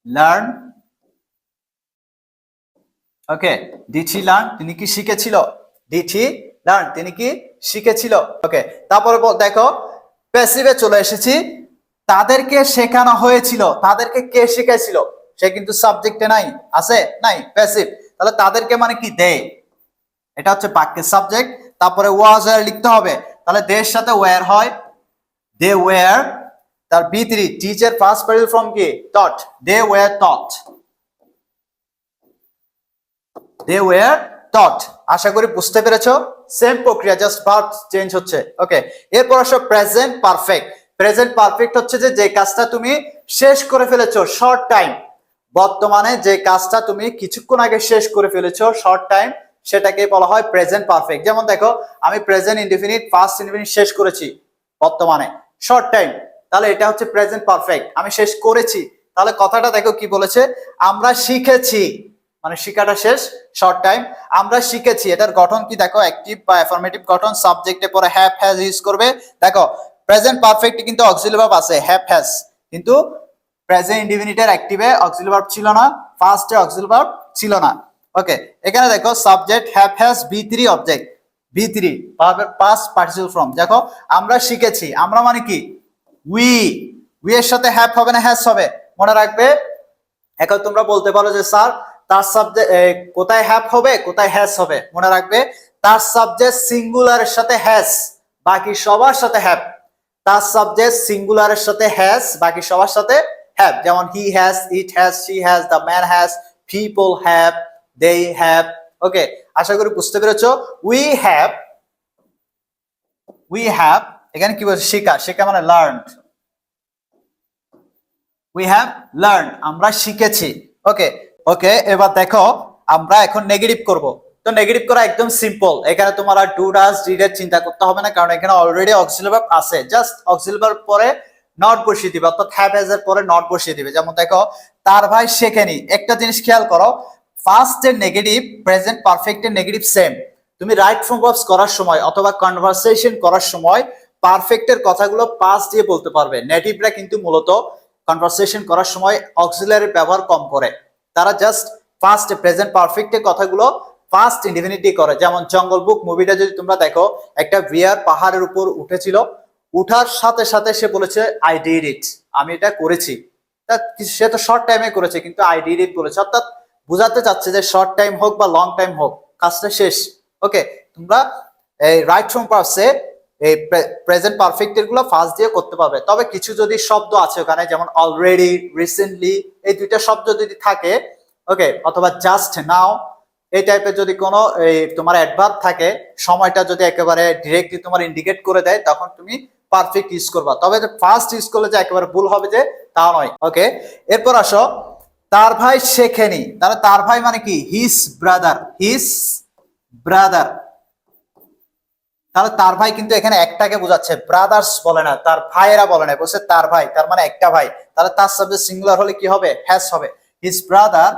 learn. Okay, did he learn, তিনি কি শিখেছিল? ডিড হি লার্ন, তিনি কি শিখেছিল? ওকে, তারপরে দেখো প্যাসিভে চলে এসেছি, তাদেরকে শেখানো হয়েছিল, তাদেরকে কে শিখাইছিল? সে কিন্তু সাবজেক্টে নাই, আছে নাই, প্যাসিভ। তাহলে তাদেরকে মানে কি? দে, এটা হচ্ছে বাক্যের সাবজেক্ট। তারপরে ওয়াজ ওয়্যার লিখতে হবে, তাহলে দের সাথে ওয়্যার হয়, দে ওয়্যার। তার B3 teacher first participle form কি? টট, they were taught, they were টট। আশা করি বুঝতে পেরেছো। সেম প্রক্রিয়া, জাস্ট ভার্ব চেঞ্জ হচ্ছে। ওকে, এরপর আসো প্রেজেন্ট পারফেক্ট। প্রেজেন্ট পারফেক্ট হচ্ছে যে কাজটা তুমি শেষ করে ফেলেছো শর্ট টাইম, বর্তমানে যে কাজটা তুমি কিছুক্ষণ আগে শেষ করে ফেলেছো শর্ট টাইম, সেটাকে বলা হয় প্রেজেন্ট পারফেক্ট। যেমন দেখো আমি প্রেজেন্ট ইনডিফিনিট ফার্স্ট ইনডিফিনিট শেষ করেছি বর্তমানে শর্ট টাইম, তাহলে এটা হচ্ছে প্রেজেন্ট পারফেক্ট, আমি শেষ করেছি। তাহলে কথাটা দেখো কি বলেছে? আমরা শিখেছি, মানে শিখাটা শেষ শর্ট টাইম, আমরা শিখেছি। এটার গঠন কি দেখো? অ্যাক্টিভ বা অ্যাফার্মেটিভ গঠন, সাবজেক্টের পরে হ্যাভ হ্যাজ ইউজ করবে। দেখো প্রেজেন্ট পারফেক্ট কিন্তু অক্সিলারি ভার্ব আছে হ্যাভ হ্যাজ, কিন্তু প্রেজেন্ট ইনডিফিনিটের অ্যাক্টিভে অক্সিলারি ভার্ব ছিল না, ফার্স্টে অক্সিলারি ভার্ব ছিল না। ওকে, এখানে দেখো subject have has, B3 object, B3 ভার্বের পাস্ট পার্টিসিপল ফর্ম। দেখো আমরা শিখেছি, আমরা মানে কি? উই, উই এর সাথে হ্যাভ হবে না হ্যাজ হবে, মনে রাখবে। এখন তোমরা বলতে পারো যে স্যার তার সাবজেক্ট কোথায় হ্যাভ হবে কোথায় হ্যাজ হবে, মনে রাখবে তার সাবজেক্ট সিঙ্গুলারের সাথে হ্যাজ, বাকি সবার সাথে হ্যাভ। তার সাবজেক্ট সিঙ্গুলারের সাথে হ্যাজ, বাকি সবার সাথে হ্যাভ। যেমন he has, it has, she has, the man has, people have, they have. Okay, আশা করি বুঝতে পেরেছো। উই হ্যাভ, উই হ্যাভ এখানে কি বলছে? শেখা, শেখা মানে লার্নড, উই হ্যাভ লার্ন, আমরা শিখেছি। ওকে, ওকে, এবার দেখো আমরা এখন নেগেটিভ করব। তো নেগেটিভ করা একদম সিম্পল, এখানে তোমার আর ডু ডাজ ডিড এর চিন্তা করতে হবে না, কারণ এখানে অলরেডি অক্সিলারি ভার্ব আছে। জাস্ট অক্সিলারি ভার্ব পরে নট বসিয়ে দিবে, অর্থাৎ হ্যাভ হ্যাজ এর পরে নট বসিয়ে দিবে। যেমন দেখো তার ভাই শেখেনি, একটা জিনিস খেয়াল করো, ফার্স্ট এর নেগেটিভ প্রেজেন্ট পারফেক্ট এর নেগেটিভ সেম। তুমি রাইট ফর্ম ভার্বস করার সময় অথবা কনভারসেশন করার সময় পারফেক্টের কথাগুলো পাস্ট দিয়ে বলতে পারবে। নেটিভরা কিন্তু মূলত কনভারসেশন করার সময় অক্সিলারি ব্যবহার কম করে, তারা জাস্ট ফার্স্ট প্রেজেন্ট পারফেক্টের কথাগুলো ফার্স্ট ইনডিফিনিট করে। যেমন জঙ্গল বুক মুভিটা যদি তোমরা দেখো, একটা বিয়ার পাহাড়ের উপর উঠেছিল, উঠার সাথে সাথে সে বলেছে আই ডিড ইট, আমি এটা করেছি। সে তো শর্ট টাইমে করেছে, কিন্তু আই ডিড ইট বলেছে, অর্থাৎ বোঝাতে চাচ্ছে যে শর্ট টাইম হোক বা লং টাইম হোক কাজটা শেষ। ওকে, তোমরা এই রাইট ফর্ম পারফেক্টে এই প্রেজেন্ট পারফেক্টের গুলো ফার্স্ট দিয়ে করতে পারবে। তবে কিছু যদি শব্দ আছে ওখানে, যেমন অলরেডি, রিসেন্টলি, এই দুইটা শব্দ যদি থাকে, ওকে, অথবা জাস্ট নাও, এই টাইপের যদি কোনো তোমার অ্যাডভার্ব থাকে, সময়টা যদি একেবারে ডিরেক্টলি তোমার ইন্ডিকেট করে দেয়, তখন তুমি পারফেক্ট ইউজ করবা। তবে ফার্স্ট ইউজ করলে যে একেবারে ভুল হবে যে তা নয়। ওকে, এরপর আসো তার ভাই শেখেনি, তাহলে তার ভাই মানে কি? His brother, his brother. তাহলে তার ভাই কিন্তু এখানে একটাকে বোঝাচ্ছে, ব্রাদার্স বলে না, তার ভাইয়েরা বলে না, বলছে তার ভাই, তার মানে একটা ভাই। তাহলে তার সাবজেক্ট সিঙ্গুলার হলে কি হবে? হ্যাজ হবে। his brother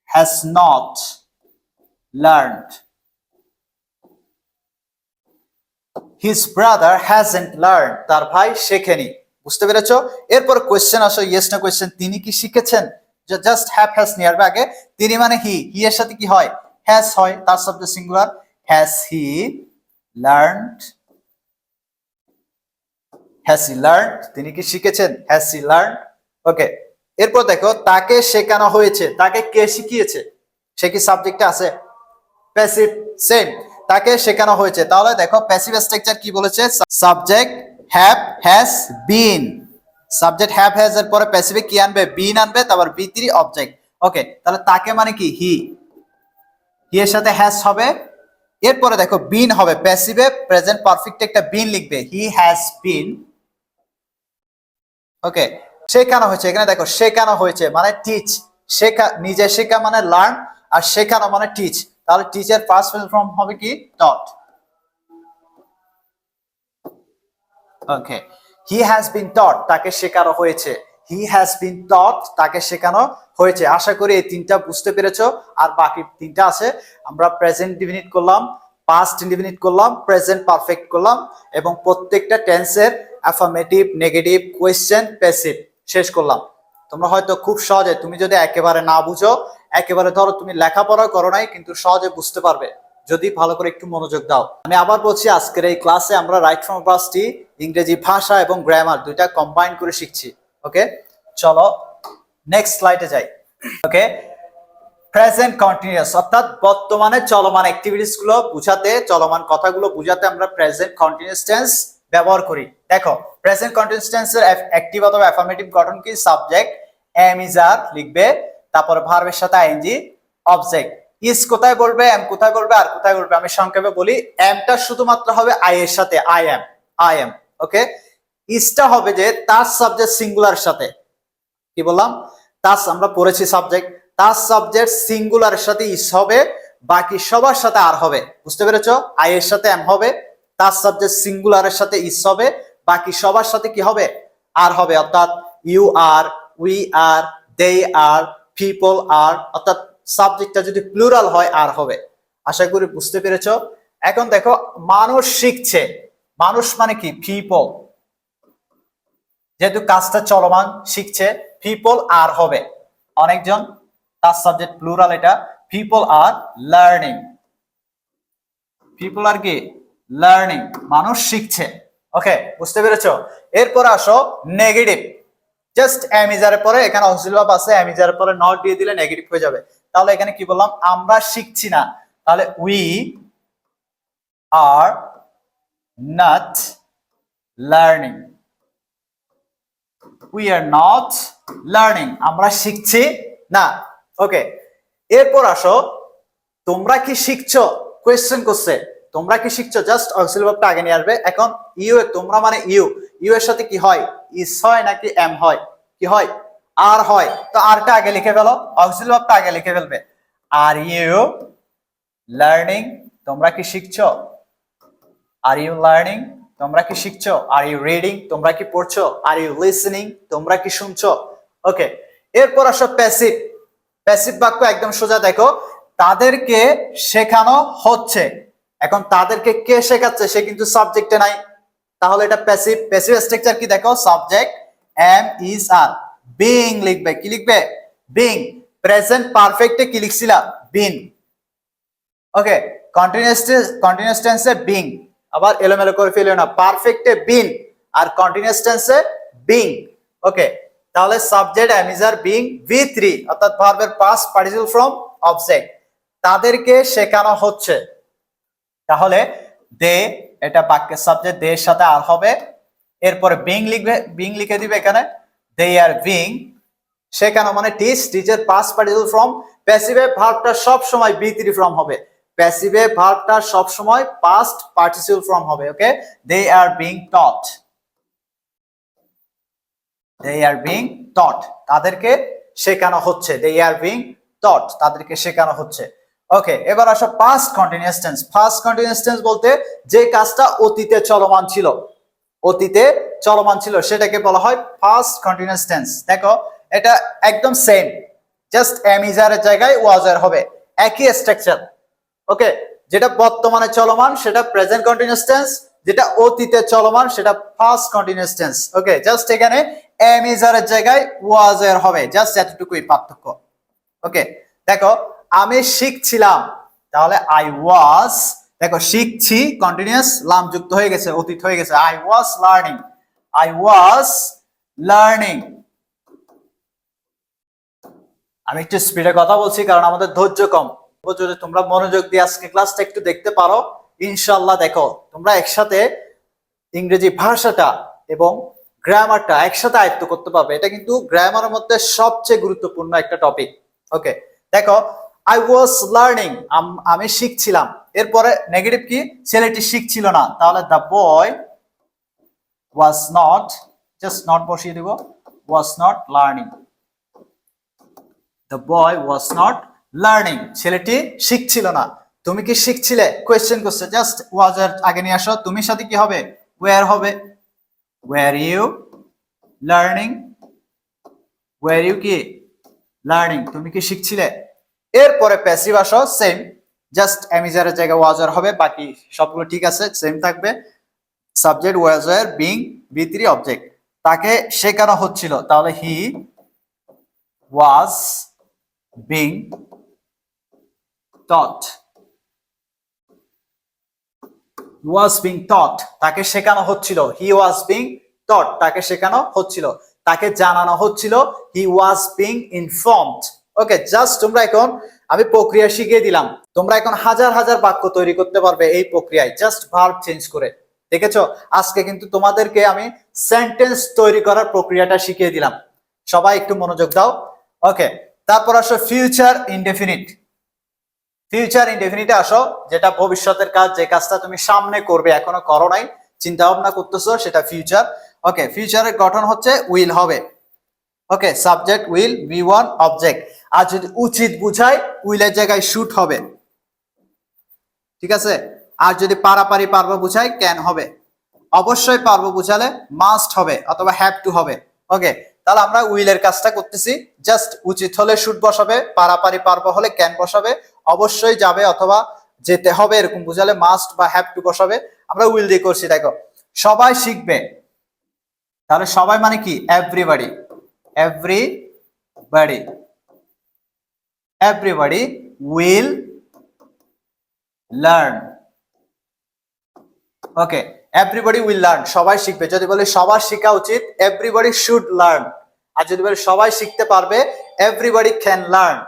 has not learned. His brother hasn't learned. তার ভাই শেখেনি। বুঝতে পেরেছো? এরপর কোশ্চেন আসো, ইয়েস না কোশ্চেন। তিনি কি শিখেছেন? জাস্ট হ্যাভ হ্যাজ নিয়ে আসবে আগে। তিনি মানে হি, হি এর সাথে কি হয়? হ্যাজ হয়, তার subject singular. Has he learned? Has he learned? তিনি কি শিখেছেন? Has he learned? ওকে, এরপর দেখো তাকে শেখানো হয়েছে। তাকে কে শিখিয়েছে? সে কি সাবজেক্টে আছে? Passive, same. তাকে শেখানো হয়েছে। তাহলে দেখো প্যাসিভ স্ট্রাকচার কি বলেছে? Subject have has been. Subject have has এর পরে প্যাসিভে কি আনবে? বিন আনবে, তারপর বি3 অবজেক্ট। ওকে, তাহলে তাকে মানে কি? হি। হি এর সাথে হ্যাজ হবে। এরপরে দেখো বিন হবে, প্যাসিভে প্রেজেন্ট পারফেক্টে একটা বিন লিখবে। He has been. ওকে, শেখানো হয়েছে। এখানে দেখো শেখানো হয়েছে মানে টিচ। শেখা, নিজে শেখা মানে লার্ন, আর শেখানো মানে টিচ। তাহলে টিচার পাস্ট ফর্ম হবে কি? টট। ওকে, হি হ্যাজ বিন টট, তাকে শেখানো হয়েছে। হি হ্যাজ বিন টট, তাকে শেখানো হয়েছে। আশা করি এই তিনটা বুঝতে পেরেছো। আর বাকি তিনটা আছে, আমরা প্রেজেন্ট ইনডিফিনিট করলাম, পাস্ট ইনডিফিনিট করলাম, প্রেজেন্ট পারফেক্ট করলাম, এবং প্রত্যেকটা টেন্সের অ্যাফার্মেটিভ, নেগেটিভ, কোয়েশ্চেন, প্যাসিভ শেষ করলাম। তোমরা হয়তো খুব সহজে, তুমি যদি একেবারে না বুঝো, একেবারে ধরো তুমি লেখাপড়া করো নাই, কিন্তু সহজে বুঝতে পারবে যদি ভালো করে একটু মনোযোগ দাও। আমি আবার বলছি, আজকের এই ক্লাসে আমরা রাইট ফ্রম ভার্বটি ইংরেজি ভাষা এবং গ্রামার দুইটা কম্বাইন করে শিখছি। ওকে, চলো নেক্সট স্লাইডে যাই। ওকে, প্রেজেন্ট কন্টিনিউয়াস অর্থাৎ বর্তমানে চলমান অ্যাক্টিভিটিস গুলো বুঝাতে, চলমান কথাগুলো বুঝাতে আমরা প্রেজেন্ট কন্টিনিউয়াস টেন্স ব্যবহার করি। দেখো প্রেজেন্ট কন্টিনিউয়াস টেন্সের অ্যাক্টিভ অথবা অ্যাফার্মেটিভ গঠন কি? সাবজেক্ট এম ইজ আর লিখবে, তারপর ভার্বের সাথে আইএনজি, অবজেক্ট। ইজ কোথায় বলবে, এম কোথায় বলবে, আর কোথায় বলবে? আমি সংক্ষেপে বলি, এমটা শুধুমাত্র হবে আই এর সাথে, আই এম, আই এম। ওকে, ইজটা হবে যে তার সাবজেক্ট সিঙ্গুলার সাথে। কি বললাম? তার, আমরা পড়েছি সাবজেক্ট, তার সাবজেক্ট সিঙ্গুলারের সাথে ইজ হবে, বাকি সবার সাথে আর হবে। বুঝতে পেরেছো? আই এর সাথে এম হবে, তার সাবজেক্ট সিঙ্গুলারের সাথে ইজ হবে, বাকি সবার সাথে কি হবে? আর হবে। অর্থাৎ you are, we are, they are, people are. অর্থাৎ সাবজেক্টটা যদি প্লুরাল হয় আর হবে। আশা করি বুঝতে পেরেছো। এখন দেখো মানুষ শিখছে। মানুষ মানে কি? পিপল। যেহেতু কাজটা চলমান, শিখছে, পিপল আর হবে অনেকজন, তার সাবজেক্ট প্লুরাল এটা। People are learning. পিপল আর কি? লার্নিং, মানুষ শিখছে। ওকে, বুঝতে পেরেছো? এরপর আসো নেগেটিভ। জাস্ট এম ইজ এর পরে এখানে অক্সিলারি ভার্ব আছে, এম ইজ এর পরে নট দিয়ে দিলে নেগেটিভ হয়ে যাবে। তাহলে এখানে কি বললাম? আমরা শিখছি না। তাহলে we are not learning. We are not learning, আমরা শিখছি না। ওকে, এরপর আসো তোমরা কি শিখছো? কোয়েশ্চেন করছে, তোমরা কি শিখছো? জাস্ট অক্সিলারি ভার্বটা আগে নিয়ে আসবে। এখন ইউ, তোমরা মানে ইউ, ইউ এর সাথে কি হয়? ইজ হয় নাকি এম হয়? কি হয়? আর হয়। তো আরটা আগে লিখে ফেলো, অক্সিলারি ভার্বটা আগে লিখে ফেলবে। আর ইউ লার্নিং, তোমরা কি শিখছো? আর ইউ লার্নিং, তোমরা কি শিখছো? আর ইউ রিডিং, তোমরা কি পড়ছো? আর ইউ লিসেনিং, তোমরা কি শুনছো? ওকে, এরপর আসো প্যাসিভ। প্যাসিভ বাক্য একদম সোজা। দেখো তাদেরকে শেখানো হচ্ছে। এখন তাদেরকে কে শেখাচ্ছে? সে কিন্তু সাবজেক্টে নাই, তাহলে এটা প্যাসিভ। প্যাসিভ স্ট্রাকচার কি? দেখো subject am is are, being লিখবে। কি লিখবে? বিং। প্রেজেন্ট পারফেক্টে কি লিখছিলা? বিন। ওকে, কন্টিনিউয়াস টেন্সে বিং, আবার এলোমেলো করে ফেলিও না। পারফেক্টে বিন আর কন্টিনিউয়াস টেন্সে বিং। ওকে, তাহলে subject am is are, being, ভি3 অর্থাৎ ভার্বের পাস্ট পার্টিসিপল ফর্ম, অবজেক্ট। তাদেরকে শেখানো হচ্ছে। তাহলে দে, এটা বাক্যের সাবজেক্ট, দে এর সাথে আর হবে। এরপরে বিং লিখবে, বিং লিখে দিবে এখানে। দে আর বিং শেখানো মানে টিচ, টিচের পাস্ট পার্টিসিপল ফর্ম। প্যাসিভে ভার্বটা সব সময় ভি3 ফর্ম হবে। প্যাসিভে ভার্বটা সব সময় পাস্ট পার্টিসিপল ফর্ম হবে। ওকে, দে are being taught. They are being টট, তাদেরকে শেখানো হচ্ছে। দে আর বিং টট, তাদেরকে শেখানো হচ্ছে। ওকে, এবার আসো past continuous tense. Past continuous tense বলতে যে কাজটা অতীতে চলমান ছিল, অতীতে চলমান ছিল, সেটাকে বলা হয় পাস্ট কন্টিনিউয়াস টেন্স। দেখো এটা একদম সেম, জাস্ট এম ইজ আর এর জায়গায় ওয়াজ আর হবে, একই স্ট্রাকচার। ওকে, যেটা বর্তমানে চলমান সেটা প্রেজেন্ট কন্টিনিউয়াস টেন্স, যেটা অতীতে চলমান সেটা পাস্ট কন্টিনিউয়াস টেন্স। ওকে, জাস্ট এখানে এম ইজ আর এর জায়গায় ওয়াজ আর হবে, জাস্ট এতটুকুই পার্থক্য। ওকে, দেখো আমি শিখছিলাম, তাহলে আই ওয়াজ, দেখো শিখছি কন্টিনিউয়াস লাম যুক্ত হয়ে গেছে, অতীত হয়ে গেছে, I was learning, I was learning. আমি একটু স্পিডে কথা বলছি কারণ আমাদের ধৈর্য কম। যদি তোমরা মনোযোগ দিয়ে আজকে ক্লাসটা একটু দেখতে পারো, ইনশাআল্লাহ দেখো তোমরা একসাথে ইংরেজি ভাষাটা এবং গ্রামারটা একসাথে আয়ত্ত করতে পারবে। এটা কিন্তু গ্রামারের মধ্যে সবচেয়ে গুরুত্বপূর্ণ একটা টপিক। ওকে, দেখো আই ওয়াজ লার্নিং, আমি শিখছিলাম, এরপরে নেগেটিভ কি, ছেলেটি শিখছিল না, তাহলে the boy was not, just not বসিয়ে দিব, was not learning, the boy was not learning, ছেলেটি শিখছিল না। তুমি কি শিখছিলে, কোয়েশ্চেন করছে, জাস্ট ওয়াজ এর আগে নিয়ে আসো, তুমি সাথে কি হবে, ওয়্যার হবে, were you learning, were you কি লার্নিং, তুমি কি শিখছিলে। এরপরে প্যাসিভ আসো, সেম, জাস্ট এমিজারের জায়গায় ওয়াজ আর হবে, বাকি সবগুলো ঠিক আছে, সেম থাকবে। Subject was were being V3 object, তাকে শেখানো হচ্ছিল, তাহলে he was being taught, was being taught, তাকে শেখানো হচ্ছিল, he was being taught, তাকে শেখানো হচ্ছিল, তাকে জানানো হচ্ছিল, he was being informed। Okay, just তোমরা এখন, আমি প্রক্রিয়া শিখিয়ে দিলাম, তোমরা এখন হাজার হাজার বাক্য তৈরি করতে পারবে এই প্রক্রিয়ায়, জাস্ট ভার্ব চেঞ্জ করে। দেখেছো, আজকে কিন্তু তোমাদেরকে আমি সেন্টেন্স তৈরি করার প্রক্রিয়াটা শিখিয়ে দিলাম। সবাই একটু মনোযোগ দাও। ওকে, তারপর আসো ফিউচার ইনডেফিনিট। ফিউচার ইনডেফিনিটে আসো, যেটা ভবিষ্যতের কাজ, যে কাজটা তুমি সামনে করবে, এখনো করো নাই, চিন্তা ভাবনা করতেছো, সেটা ফিউচার। ওকে, ফিউচারের গঠন হচ্ছে উইল হবে। ওকে, সাবজেক্ট উইল, V1 অবজেক্ট। আর যদি উচিত বুঝায়, উইলের জায়গায় শুড হবে, ঠিক আছে। আর যদি পারাপারি পারবো বুঝায়, ক্যান হবে। অবশ্যই পারবো বুঝালে মাস্ট হবে অথবা হ্যাভ টু হবে। ওকে, তাহলে আমরা উইলের কাজটা করতেছি, জাস্ট উচিত হলে শুড বসাবে, পারাপারি পারবো হলে ক্যান বসাবে, অবশ্যই যাবে অথবা যেতে হবে এরকম বুঝালে মাস্ট বা হ্যাভ টু বসাবে। আমরা উইল দিয়ে করছি। দেখো সবাই শিখবে, তাহলে সবাই মানে কি, everybody, everybody, everybody will learn. Okay, everybody will learn, সবাই শিখবে। যদি বলি সবার শেখা উচিত, এভরিবডি শুড লার্ন। আর যদি বলি সবাই শিখতে পারবে, এভরিবডি ক্যান লার্ন।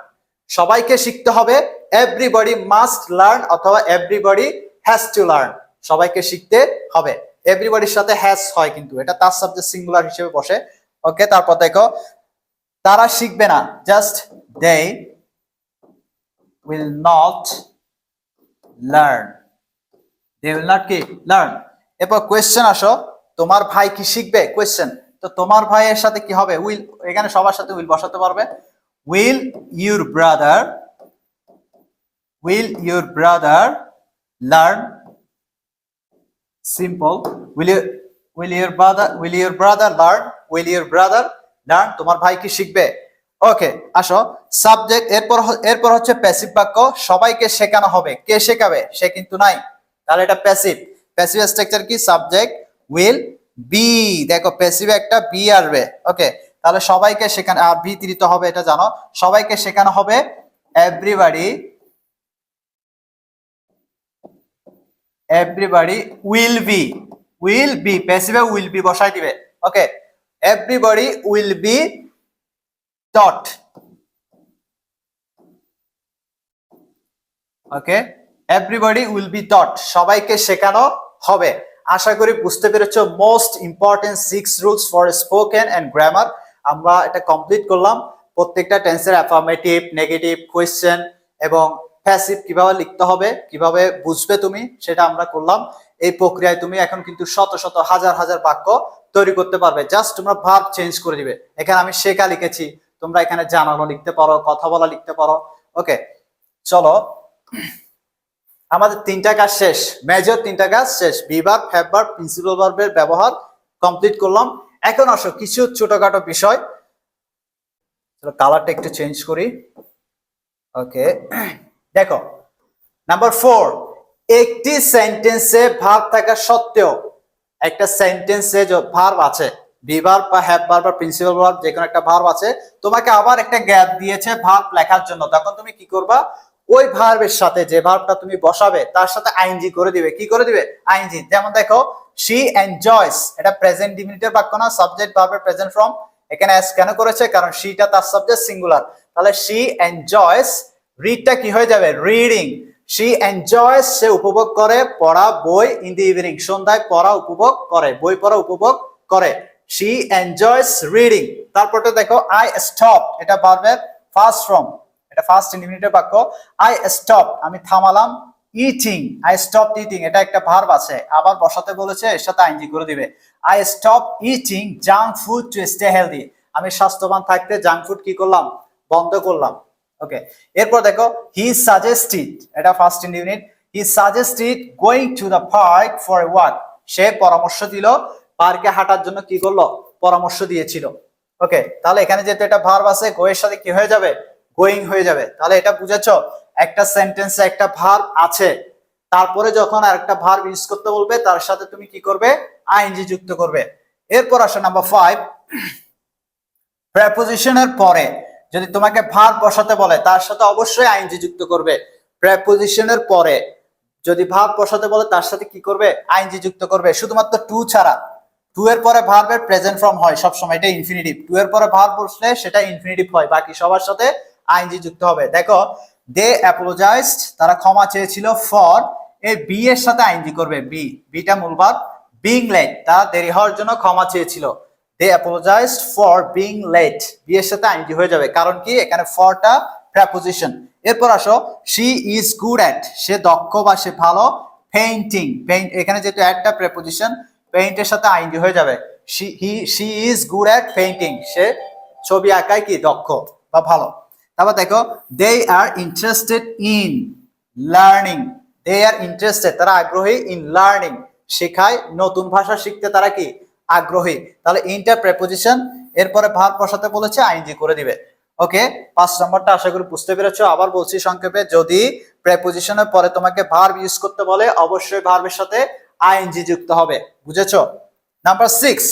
সবাইকে শিখতে হবে, এভরিবডি মাস্ট লার্ন অথবা এভরিবডি হ্যাজ টু লার্ন। সবাইকে শিখতে হবে, এভরিবডির সাথে হ্যাজ হয়, কিন্তু এটা তার সাবজেক্ট সিঙ্গুলার হিসেবে বসে। ওকে, তারপর দেখো তারা শিখবে না, just they will not learn, they will not কি লার্ন। এরপর কোয়েশ্চেন আসো, তোমার ভাই কি শিখবে, কোয়েশ্চেন, তো তোমার ভাইয়ের সাথে কি হবে, উইল, এখানে সবার সাথে উইল বসাতে পারবে। will your brother, will your brother learn, simple, will your brother learn, will your brother learn, তোমার ভাই কি শিখবে। ওকে, আসো সাবজেক্ট, এরপর হচ্ছে প্যাসিভ বাক্য, সবাইকে শেখানো হবে, কে শেখাবে, সে কিন্তু নাই, তাহলে এটা প্যাসিভ। প্যাসিভ স্ট্রাকচার কি, সাবজেক্ট উইল বি, দেখো প্যাসিভ একটা বি আসবে। ওকে, তাহলে সবাইকে শেখানো, আর বি তৃতীয় হবে, এটা জানো, সবাইকে শেখানো হবে, এভরিবডি, এভরিবডি উইল বি, প্যাসিভে উইল বি বসাই দিবে। Okay, everybody will be taught. Okay, everybody will be taught, সবাইকে শেখানো হবে। আশা করি বুঝতে পেরেছো most important 6 rules for spoken and grammar. আমরা এটা কমপ্লিট করলাম। প্রত্যেকটা টেন্সের অ্যাফার্মেটিভ, নেগেটিভ, কোয়েশ্চেন এবং প্যাসিভ কিভাবে লিখতে হবে, কিভাবে বুঝবে তুমি, সেটা আমরা করলাম। এই প্রক্রিয়ায় তুমি এখন কিন্তু শত শত হাজার হাজার বাক্য তৈরি করতে পারবে, জাস্ট তোমরা ভার্ব চেঞ্জ করে দিবে। এখানে আমি শেখা লিখেছি, তোমরা এখানে জানানো লিখতে পারো, কথা বলা লিখতে পারো। ওকে, চলো আমাদের 3টা কাজ শেষ, মেজর 3টা কাজ শেষ, বিভার্ব, হ্যাভ ভার্ব, প্রিন্সিপাল ভার্বের ব্যবহার কমপ্লিট করলাম। এখন আসো কিছু ছোটখাটো বিষয়, চলো কালারটা একটু চেঞ্জ করি। ওকে, দেখো নাম্বার 4, একটি সেন্টেন্সে ভার্ব থাকা সত্ত্বেও, একটা সেন্টেন্সে যে ভার্ব আছে, বি ভার্ব বা হ্যাভ ভার্ব বা প্রিন্সিপাল ভার্ব, যে কোনো একটা ভার্ব আছে, তোমাকে আবার একটা গ্যাপ দিয়েছে ভার্ব লেখার জন্য, তখন তুমি কি করবা, ওই ভার্বের সাথে যে ভার্বটা তুমি বসাবে তার সাথে আইএনজি করে দিবে। কি করে দিবে? আইএনজি। যেমন দেখো, শি এনজয়স, এটা প্রেজেন্ট ডিফিনিটিভ বাক্য না, সাবজেক্ট ভার্বের প্রেজেন্ট ফর্ম, এখানে এস কেন করেছে, কারণ শিটা তার সাবজেক্ট সিঙ্গুলার, তাহলে শি এনজয়স, রিডটা কি হয়ে যাবে, রিডিং। শি এনজয়স, সে উপভোগ করে পড়া বই, ইন দি ইভিনিং, সন্ধ্যায় পড়া উপভোগ করে, বই পড়া উপভোগ করে। She enjoys reading. তারপরে দেখো আই স্টপ, এটা ভার্বের ফার্স্ট ফর্ম, এটা ফার্স্ট ইন্ডিফিনিটিভ বাক্য। আই স্টপ, আমি থামালাম ইটিং, আই স্টপ ইটিং, এটা একটা ভার্ব আছে, আবার বসাতে বলেছে, এর সাথে আইএনজি করে দিবে। I stop eating junk food to stay healthy, আমি স্বাস্থ্যবান থাকতে জাঙ্ক ফুড কি করলাম, বন্ধ করলাম। ওকে, এরপর দেখো হি সাজেস্টেড, এটা first indefinite, he suggested going to the park for a walk, সে পরামর্শ দিল পার্কে হাঁটার জন্য, কি করলো, পরামর্শ দিয়েছিল। ওকে, তাহলে এখানে যেহেতু এটা ভার্ব আছে, গো এর সাথে কি হয়ে যাবে, গোয়িং হয়ে যাবে। তাহলে এটা বুঝেছো, একটা সেন্টেন্সে একটা ভার্ব আছে, তারপরে যখন আরেকটা ভার্ব ইউজ করতে বলবে তার সাথে তুমি কি করবে, আইএনজি যুক্ত করবে। এরপর আসো নাম্বার 5, প্রেপোজিশনের পরে যদি তোমাকে ভার্ব বসাতে বলে তার সাথে অবশ্যই আইএনজি যুক্ত করবে। প্রেপোজিশনের পরে যদি ভার্ব বসাতে বলে তার সাথে কি করবে, আইএনজি যুক্ত করবে, শুধুমাত্র টু ছাড়া। টু এর পরে ভার্বের প্রেজেন্ট ফর্ম হয় সবসময়, এটা ইনফিনিটিভ, টু এর পরে ভার্ব বসলে সেটা ইনফিনিটিভ হয়, বাকি সবার সাথে আইএনজি যুক্ত হবে। দেখো দে অ্যাপোলোজাইজড, তারা ক্ষমা চেয়েছিল, ফর, এই বি এর সাথে আইএনজি করবে, বিটা মূল ভার্ব, বিং লেট, তারা দেরি হওয়ার জন্য ক্ষমা চেয়েছিল, they apologised for being late, be এর সাথে আইএনজি হয়ে যাবে, কারণ কি এখানে ফরটা প্রেপোজিশন। এরপর আসো শি ইজ গুড অ্যাট, সে দক্ষ বা সে ভালো, পেইন্টিং, পেইন্ট, এখানে যেহেতু অ্যাটটা প্রেপোজিশন, পেইন্টের সাথে আইএনজি হয়ে যাবে, she is good at painting, সে ছবি আঁকায় কি দক্ষ বা ভালো। তারপর দেখো they are interested in learning, they are interested, তারা আগ্রহী, ইন লার্নিং, শেখায়, নতুন ভাষা শিখতে তারা কি আগ্রহী। তাহলে ইনটা প্রেপোজিশন, এরপরে ভার্ব বসাতে বলেছে, আইএনজি করে দিবে। ওকে, 5 নম্বরটা আশা করি বুঝতে পেরেছো। আবার বলছি সংক্ষেপে, যদি প্রেপোজিশনের পরে তোমাকে ভার্ব ইউজ করতে বলে অবশ্যই ভার্বের সাথে আইএনজি যুক্ত হবে, বুঝেছো। নাম্বার 6,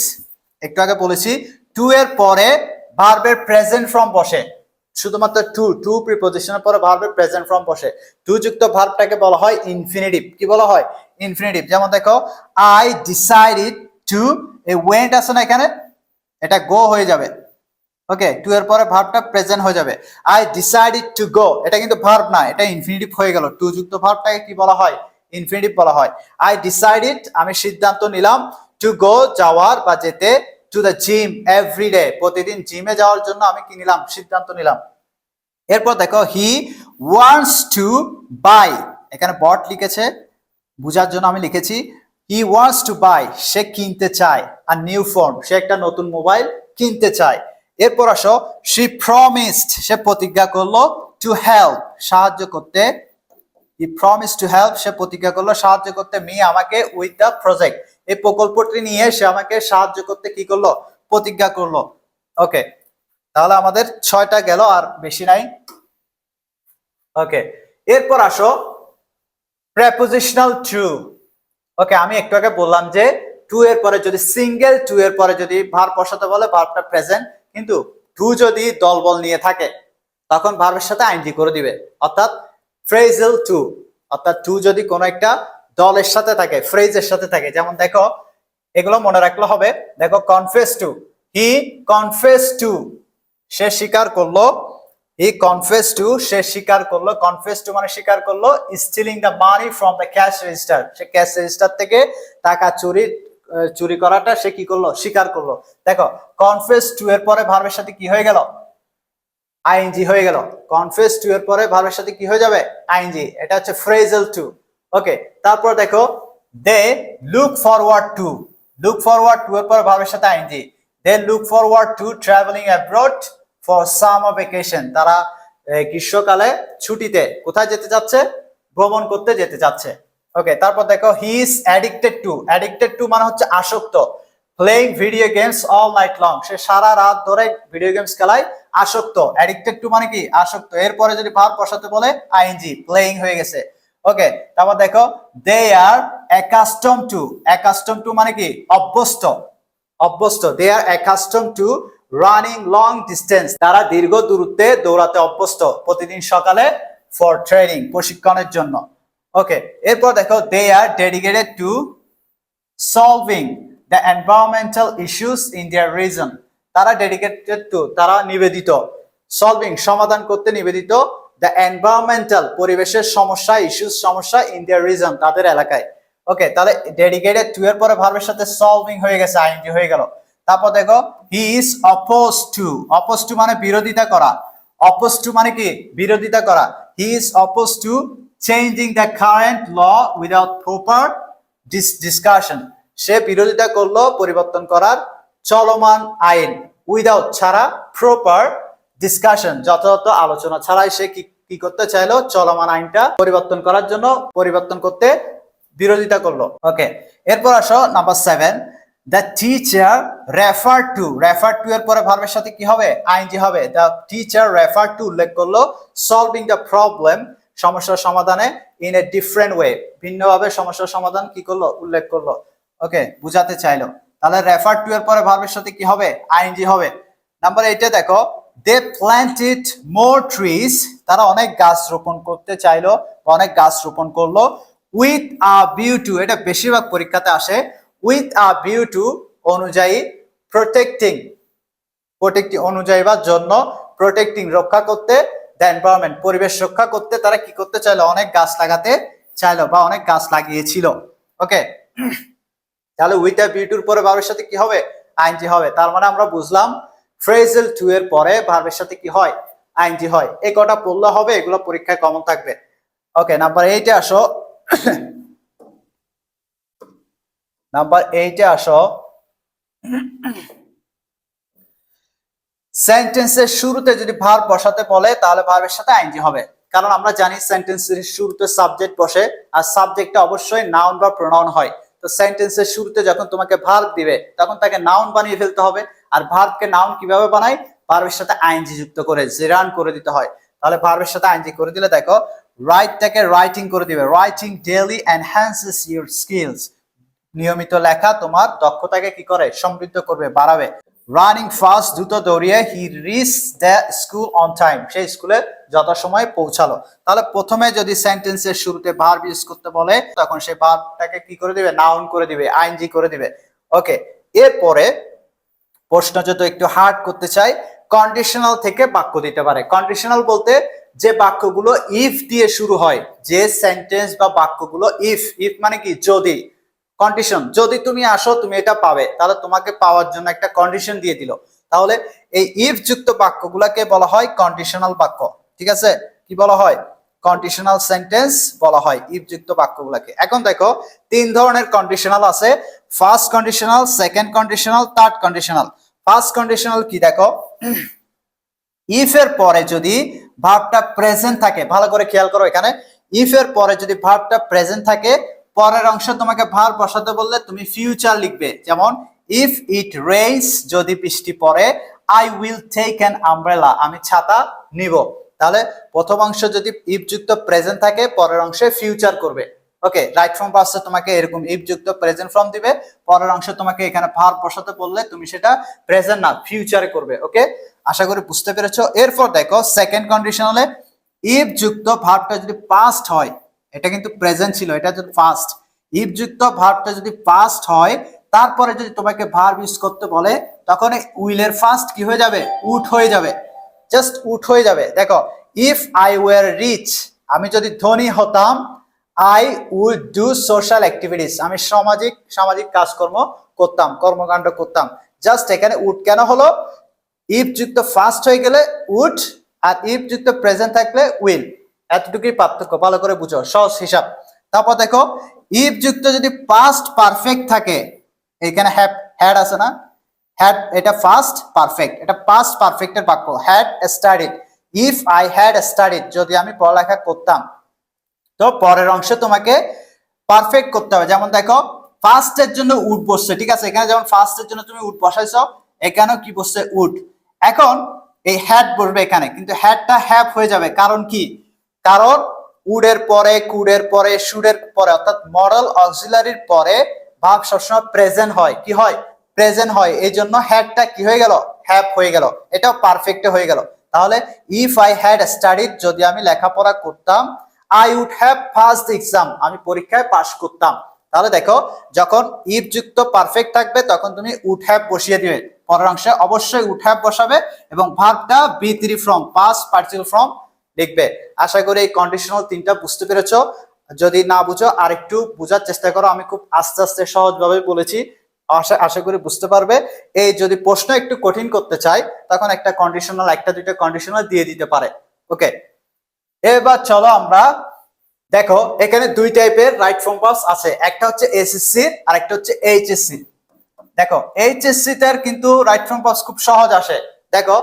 একটু আগে বলেছি, টু এর পরে ভার্বের প্রেজেন্ট ফর্ম বসে, শুধুমাত্র টু প্রিপোজিশনের পরে ভার্বের প্রেজেন্ট ফর্ম বসে, টু যুক্ত ভার্বটাকে বলা হয় ইনফিনিটিভ। কি বলা হয়, ইনফিনিটিভ। যেমন দেখো আই ডিসাইডেড টু, এই ওয়েন্ট আছে না এখানে, এটা গো হয়ে যাবে। ওকে, টু এর পরে ভার্বটা প্রেজেন্ট হয়ে যাবে। আই ডিসাইডেড টু গো, এটা কিন্তু ভার্ব না, এটা ইনফিনিটিভ হয়ে গেল, টু যুক্ত ভার্বটাকে কি বলা হয়, ইনফিনিটিভ বলা হয়। আই ডিসাইডেড, আমি সিদ্ধান্ত নিলাম, টু গো, যাওয়ার বা যেতে, টু দ্য জিম এভরিডে, প্রতিদিন জিমে যাওয়ার জন্য আমি কি নিলাম, সিদ্ধান্ত নিলাম। এরপর দেখো হি ওয়ান্টস টু বাই, এখানে বট লিখেছে, বুঝার জন্য আমি লিখেছি হি ওয়ান্টস টু বাই, সে কিনতে চায়, আর নিউ ফোন, সে একটা নতুন মোবাইল কিনতে চায়। এরপর আসো শি প্রমিসড, সে প্রতিজ্ঞা করলো, টু হেল্প, সাহায্য করতে, হি প্রমিস টু হেল্প, সে প্রতিজ্ঞা করলো সাহায্য করতে, মি, আমাকে, উইথ দ্য প্রজেক্ট, এই প্রকল্পটি নিয়ে সে আমাকে সাহায্য করতে কি করলো, প্রতিজ্ঞা করলো। ওকে, তাহলে আমাদের 6টা গেল, আর বেশি নাই। ওকে, এরপর আসো প্রেপোজিশনাল টু। ওকে, আমি একটু আগে বললাম যে টু এর পরে যদি সিঙ্গেল টু এর পরে যদি ভার্ব বসাতে বলে ভার্বটা প্রেজেন্ট, কিন্তু টু যদি দলবল নিয়ে থাকে তখন ভার্বের সাথে আইএনজি করে দিবে, অর্থাৎ ফ্রেজাল টু, অর্থাৎ টু যদি কোনো একটা দলের সাথে থাকে, ফ্রেজের সাথে থাকে। যেমন দেখো, এগুলো মনে রাখলে হবে। দেখো কনফেস টু, হি কনফেস টু, সে স্বীকার করলো, হি কনফেস টু, সে স্বীকার করলো, কনফেস টু মানে স্বীকার করলো, stealing the money from the cash register, say cash register থেকে টাকা চুরি করাটা সে কি করলো, স্বীকার করলো। দেখো কনফেস টু এর পরে ভার্বের সাথে কি হয়ে গেল, আইএনজি হয়ে গেল। কনফেস টু এর পরে ভার্বের সাথে কি হয়ে যাবে, আইএনজি, এটা হচ্ছে ফ্রেজাল টু। ওকে, তারপর দেখো they look forward to, look forward to এর পরে ভার্বের সাথে ING, they look forward to travelling abroad for summer vacation, তারা গ্রীষ্মকালে ছুটিতে কোথায় যেতে যাচ্ছে, ভ্রমণ করতে যেতে যাচ্ছে। ওকে, তারপর দেখো he is addicted to, addicted to মানে হচ্ছে আসক্ত, playing video games all night long, সে সারা রাত ধরে ভিডিও গেমস খেলায় আসক্ত। অ্যাডিক্টেড টু মানে কি আসক্ত। এরপরে যদি ভার্ব বসাতে বলে আইএনজি, প্লেইং হয়ে গেছে। ওকে, তারপর দেখো দে আর অ্যাকাস্টম টু মানে কি অভ্যস্ত, অভ্যস্ত। They are accustom to running long distance, তারা দীর্ঘ দূরত্বে দৌড়াতে অভ্যস্ত প্রতিদিন সকালে ফর ট্রেনিং, প্রশিক্ষণের জন্য। ওকে, এরপর দেখো they are dedicated to solving the environmental issues in their region, তারা ডেডিকেটেড টু, তারা নিবেদিত, সলভিং সমাধান করতে নিবেদিত, দ্য এনভায়রনমেন্টাল পরিবেশের সমস্যা, ইস্যুস সমস্যা, ইন দেয়ার রিজন তাদের এলাকায়। ওকে, তাহলে ডেডিকেটেড টু এর পরে ভার্বের সাথে সলভিং হয়ে গেছে, আইএনজি হয়ে গেল। তারপর দেখো হি ইজ অপোজ টু মানে বিরোধিতা করা, অপোজ টু মানে কি বিরোধিতা করা। He is oppose to changing the current law without proper discussion, সে বিরোধিতা করলো পরিবর্তন করার চলমান আইন, উইদাউট ছাড়া, প্রপার ডিসকাশন যথাযথ আলোচনা ছাড়াই সে কি করতে চাইলো, চলমান আইনটা পরিবর্তন করার জন্য, পরিবর্তন করতে বিরোধিতা করলো। ওকে, এরপর আসো number 7, the teacher refer to এর পরে ভার্বের সাথে কি হবে, আইএনজি হবে। দ্য টিচার রেফার টু উল্লেখ করলো সলভিং দ্য প্রবলেম সমস্যার সমাধানে, ইন এ ডিফারেন্ট ওয়ে ভিন্নভাবে সমস্যার সমাধান কি করলো, উল্লেখ করলো। ওকে, বুঝাতে চাইলো। তাহলে রেফার টু এর পরে ভার্বের সাথে কি হবে, আইএনজি হবে। নাম্বার 8 দেখো দে প্ল্যান্টেড মোর ট্রিজ, তারা অনেক গাছ রোপণ করতে চাইলো, অনেক গাছ রোপণ করলো। উইথ আ ভিউ টু, এটা বেশিরভাগ পরীক্ষাতে আসে, উইথ আ ভিউ টু অনুযায়ী, প্রোটেক্টিং অনুযায়ী বা জন্য, প্রোটেক্টিং রক্ষা করতে, দ্য এনভায়রনমেন্ট পরিবেশ রক্ষা করতে, তারা কি করতে চাইলো, অনেক গাছ লাগাতে চাইলো বা অনেক গাছ লাগিয়েছিল। ওকে, তাহলে উইথ আ ভিউ টুর পরে ভার্বের সাথে কি হবে, আইএনজি হবে। তার মানে আমরা বুঝলাম ফ্রেজাল টু এর পরে ভার্বের সাথে কি হয়, আইএনজি হয়। এই কটা পড়লে হবে, এগুলো পরীক্ষায় কমন থাকবে। ওকে, নাম্বার 8 আসো। নাম্বার 8 আসো, সেন্টেন্সের শুরুতে যদি ভার্ব বসাতে বলে তাহলে ভার্বের সাথে আইএনজি হবে, কারণ আমরা জানি সেন্টেন্সের শুরুতে সাবজেক্ট বসে, আর সাবজেক্টটা অবশ্যই নাউন বা প্রোনাউন হয়। তো সেন্টেন্সের শুরুতে যখন তোমাকে ভার্ব দিবে তখন তাকে নাউন বানিয়ে ফেলতে হবে। আর ভার্বকে নাউন কিভাবে বানায়, ভার্বের সাথে আইএনজি যুক্ত করে জেরান করে দিতে হয়। তাহলে ভার্বের সাথে আইএনজি করে দিলে দেখো রাইটটাকে রাইটিং করে দিবে, writing daily enhances your skills, নিয়মিত লেখা তোমার দক্ষতাকে কি করে, সমৃদ্ধ করবে, বাড়াবে। রানিং ফাস্ট, দ্রুত দৌড়িয়ে, he reach the school on time, সেই স্কুলে যথাসময়ে পৌঁছালো। তাহলে প্রথমে যদি সেন্টেন্সের শুরুতে ভার্ব ইউজ করতে বলে তখন সেই ভার্বটাকে কি করে দিবে, নাউন করে দিবে, আইএনজি করে দিবে। ওকে, এরপরে প্রশ্ন যদি একটু হার্ড করতে চাই, কন্ডিশনাল থেকে বাক্য দিতে পারে। কন্ডিশনাল বলতে যে বাক্যগুলো ইফ দিয়ে শুরু হয়, যে সেন্টেন্স বা বাক্যগুলো ইফ মানে কি যদি, কন্ডিশন, যদি তুমি আসো তুমি এটা পাবে, তাহলে তোমাকে পাওয়ার জন্য একটা কন্ডিশন দিয়ে দিল। তাহলে এই ইফ যুক্ত বাক্যগুলোকে বলা হয় কন্ডিশনাল বাক্য। ঠিক আছে, কি বলা হয়, কন্ডিশনাল সেন্টেন্স বলা হয় ইফ যুক্ত বাক্যগুলোকে। এখন দেখো 3 ধরনের কন্ডিশনাল আছে, first conditional, second conditional, third conditional. First conditional কি দেখো, ইফ এর পরে যদি ভার্বটা প্রেজেন্ট থাকে, ভালো করে খেয়াল করো, এখানে ইফ এর পরে যদি ভার্বটা প্রেজেন্ট থাকে, পরের অংশ তোমাকে ভার্ব বসাতে বললে তুমি ফিউচার লিখবে। যেমন ইফ ইট রেইনস, যদি বৃষ্টি পড়ে, I will take an umbrella, আমি ছাতা নিব। তাহলে প্রথম অংশ যদি ইফ যুক্ত প্রেজেন্ট থাকে, পরের অংশে ফিউচার করবে। ওকে, রাইট ফর্ম পাসে তোমাকে এরকম ইফ যুক্ত প্রেজেন্ট ফর্ম দিবে, পরের অংশ তোমাকে এখানে ভার্ব বসাতে বললে তুমি সেটা প্রেজেন্ট না ফিউচারে করবে। ওকে, আশা করি বুঝতে পেরেছো। এরপর দেখো সেকেন্ড কন্ডিশনালে ইফ যুক্ত ভার্বটা যদি পাস্ট হয়, এটা কিন্তু প্রেজেন্ট ছিল, এটা যদি পাস্ট, ইফ যুক্ত ভার্বটা যদি পাস্ট হয়, তারপরে যদি তোমাকে ভার্ব ইউজ করতে বলে তখন উইলের ফার্স্ট কি হয়ে যাবে, উড হয়ে যাবে, জাস্ট উড হয়ে যাবে। দেখো ইফ আই ওয়ার রিচ, আমি যদি ধনী হতাম, I would do social activities, আমি সামাজিক কাজকর্ম করতাম, কর্মকাণ্ড করতাম। জাস্ট এখানে উড কেন হলো, ইফ যুক্ত ফার্স্ট হয়ে গেলে উড, আর ইফ যুক্ত প্রেজেন্ট থাকলে উইল, এতটুকুই পার্থক্য, ভালো করে বুঝো, সহজ হিসাব। তারপর দেখো ইফ যুক্ত যদি পাস্ট পারফেক্ট থাকে, এখানে হ্যাড আছে না, হ্যাড এটা ফার্স্ট পারফেক্ট, এটা পাস্ট পারফেক্টের বাক্য, had studied, if I had studied, যদি আমি পড়ালেখা করতাম, তো পরের অংশে তোমাকে পারফেক্ট করতে হবে। যেমন দেখো ফার্স্টের জন্য উড বসছে, ঠিক আছে, এখানে যেমন ফার্স্টের জন্য তুমি উড বসাইছো, এখানেও কি বসছে উড। এখন এই হ্যাড বসবে এখানে, কিন্তু হ্যাডটা হ্যাভ হয়ে যাবে, কারণ কি, কারণ উডের পরে, কুডের পরে, শুডের পরে, অর্থাৎ মডেল অক্সিলারির পরে ভার্ব সবসময় প্রেজেন্ট হয়, কি হয়, প্রেজেন্ট হয়, এই জন্য হ্যাডটা কি হয়ে গেল, হ্যাভ হয়ে গেল, এটাও পারফেক্ট হয়ে গেল। তাহলে ইফ আই হ্যাড স্টাডিড, যদি আমি লেখাপড়া করতাম, I would have pass the exam, আমি পরীক্ষায় পাস করতাম। তাহলে দেখো, যখন ইফ যুক্ত পারফেক্ট থাকবে তখন তুমি উড হ্যাভ বসিয়ে দিবে, পরের অংশে অবশ্যই উড হ্যাভ বসাবে এবং ভার্বটা বি3 ফর্ম, পাস্ট পার্টিসিপল ফর্ম লিখবে। আশা করি এই কন্ডিশনাল তিনটা বুঝতে পেরেছো। যদি না বুঝো আরেকটু বোঝার চেষ্টা করো, আমি খুব আস্তে আস্তে সহজভাবে বলেছি, আশা করি বুঝতে পারবে। এই যদি প্রশ্ন একটু কঠিন করতে চাই তখন একটা কন্ডিশনাল, একটা দুইটা কন্ডিশনাল দিয়ে দিতে পারে। ওকে, এবার চলো আমরা দেখো, এখানে দুই টাইপের রাইট ফর্ম ভার্বস আছে, একটা হচ্ছে এসএসসি আর একটা হচ্ছে এইচএসসি। দেখো এইচএসসি তে কিন্তু রাইট ফর্ম ভার্বস খুব সহজ আসে। দেখো